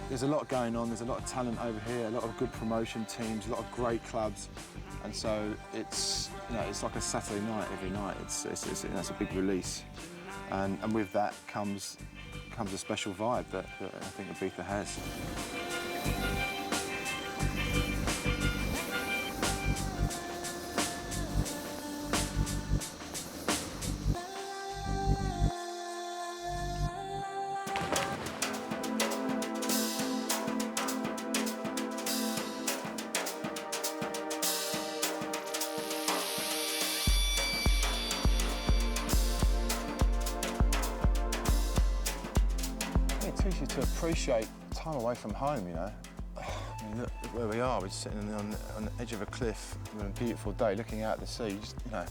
There's a lot going on, there's a lot of talent over here, a lot of good promotion teams, a lot of great clubs, and so it's, you know, it's like a Saturday night every night. It's you know, it's a big release, and with that comes a special vibe that I think Ibiza has. It teaches you to appreciate time away from home, you know. I mean, look where we are. We're sitting on the edge of a cliff on a beautiful day, looking out at the sea. You know,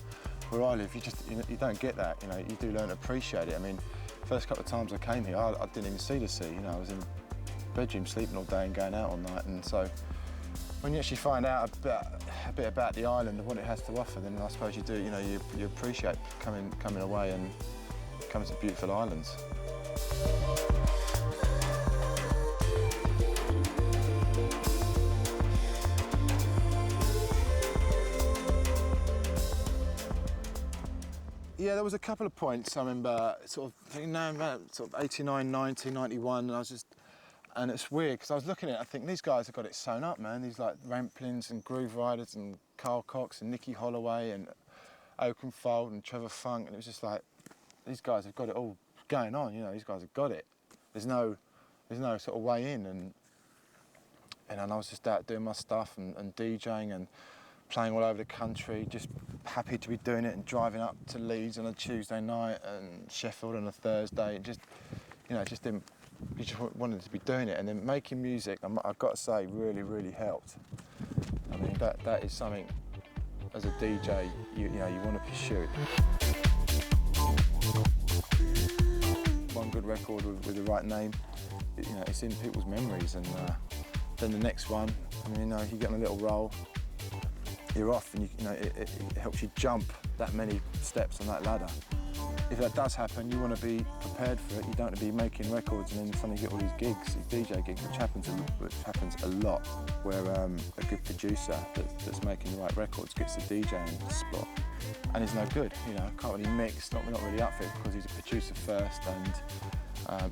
where I live, you don't get that. You know, you do learn to appreciate it. I mean, first couple of times I came here, I didn't even see the sea. You know, I was in the bedroom sleeping all day and going out all night. And so, when you actually find out a bit about the island and what it has to offer, then I suppose you do. You know, you appreciate coming away and coming to beautiful islands. Yeah, there was a couple of points. I remember sort of thinking, no, about sort of 89, 90, 91, and it's weird because I was looking at it, I think these guys have got it sewn up, man. These like Ramplins and Groove Riders and Carl Cox and Nicky Holloway and Oakenfold and Trevor Funk, and it was just like, these guys have got it all going on. You know, these guys have got it. There's no sort of way in, and I was just out doing my stuff and DJing and playing all over the country, just happy to be doing it and driving up to Leeds on a Tuesday night and Sheffield on a Thursday. Just didn't. You just wanted to be doing it, and then making music, I've got to say, really, really helped. I mean, that is something as a DJ you want to pursue. One good record with the right name, it's in people's memories, and then the next one, I mean, you get on a little roll, you're off, and it helps you jump that many steps on that ladder. If that does happen, you want to be prepared for it. You don't want to be making records and then suddenly get all these gigs, these DJ gigs, which happens a lot, where a good producer that's making the right records gets the DJing spot and is no good. Can't really mix, not really up for it because he's a producer first and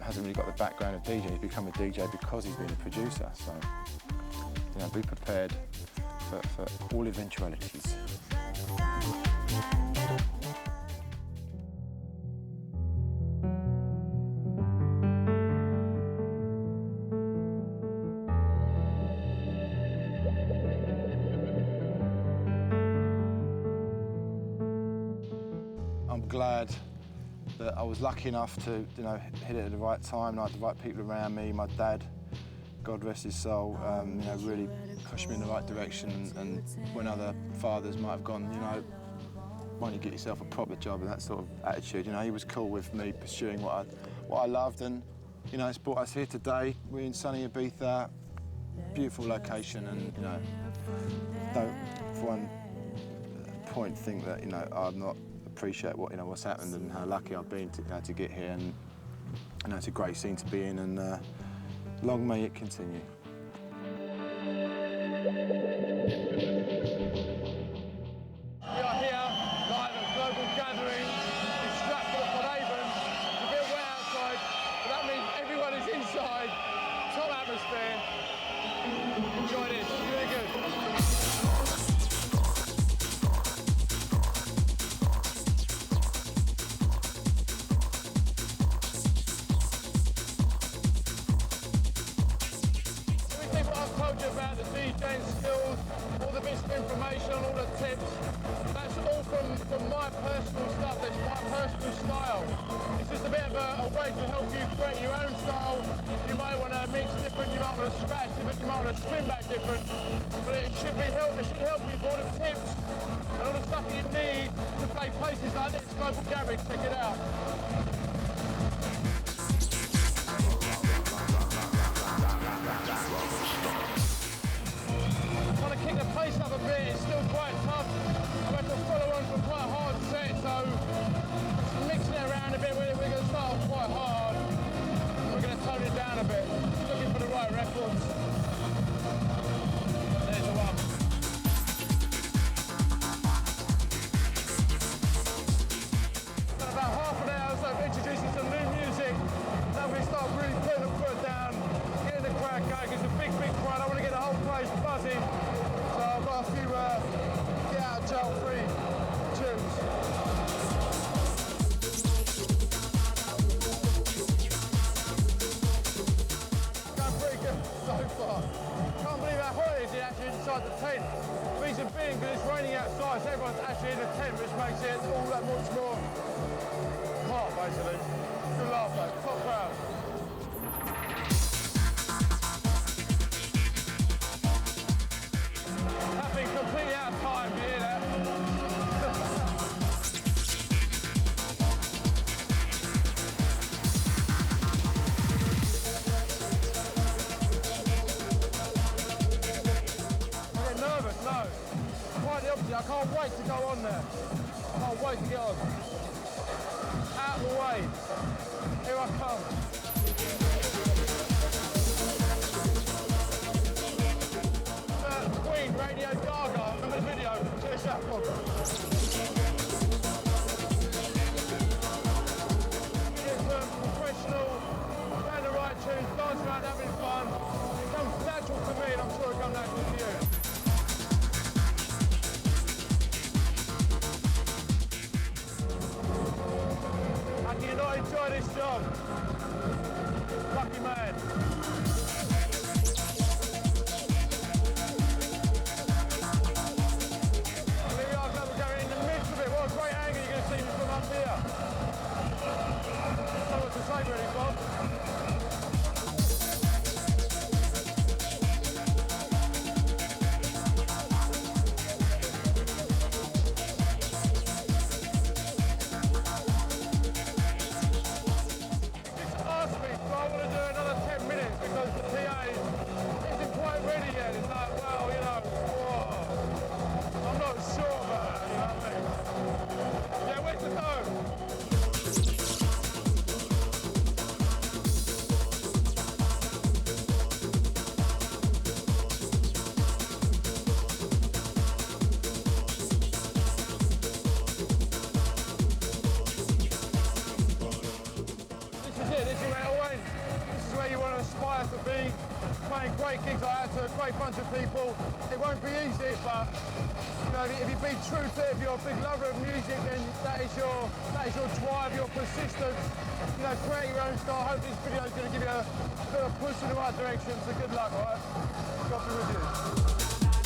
hasn't really got the background of DJ. He's become a DJ because he's been a producer. So, be prepared for all eventualities. I'm glad that I was lucky enough to, hit it at the right time, and I had the right people around me. My dad, God rest his soul, really pushed me in the right direction. And when other fathers might have gone, why don't you get yourself a proper job, and that sort of attitude. He was cool with me pursuing what I loved, and it's brought us here today. We're in sunny Ibiza, beautiful location, and don't for one point think that I'm not appreciate what's happened and how lucky I've been to get here, and it's a great scene to be in, and long may it continue. We are here live at Global Gathering in Stratford-upon-Avon. It's a bit wet outside, but that means everyone is inside. Top atmosphere. Enjoy this, it's really good. About the DJing skills, all the bits of information, all the tips. That's all from my personal stuff, that's my personal style. It's just a bit of a way to help you create your own style. You might want to mix different, you might want to scratch different, you might want to spin back different. But it should help you with all the tips and all the stuff that you need to play places like this, Global Gathering. Check it out. Trying to kick the pace up a bit, it's still quite tough. I've had to follow on from quite a hard set, so just mixing it around a bit. We're going to start off quite hard. We're going to tone it down a bit, looking for the right records. There's the one. About half an hour, so I've introduced you some new music. Now we start really putting the foot down, getting the crowd going. It's a big crowd. I want to get the whole place buzzing. So I've got a few get out of jail free tunes. Going pretty good so far. Can't believe how hot it is actually inside the tent. Reason being because it's raining outside, so everyone's actually in the tent, which makes it all that much more hot, basically. Good laugh though, top crowd. Completely out of time, you hear that? I get nervous, no. Quite the opposite, I can't wait to go on there. I can't wait to get on. Out of the way. Here I come. Queen, Radio Gaga, remember the video? Check this out, one. It's professional, playing the right tunes, dancing around, having fun. It comes natural to me, and I'm sure it'll come natural to you. this job. Lucky man. Here we are, we're going in the midst of it. What a great angle you're going to see me from up here. I don't know what to say really, Bob. Playing great gigs like that to a great bunch of people. It won't be easy, but you know, if you be true to it, if you're a big lover of music, then that is your drive, your persistence. You know, create your own style. Hope this video is going to give you a bit of push in the right direction. So good luck, all right? God be with you.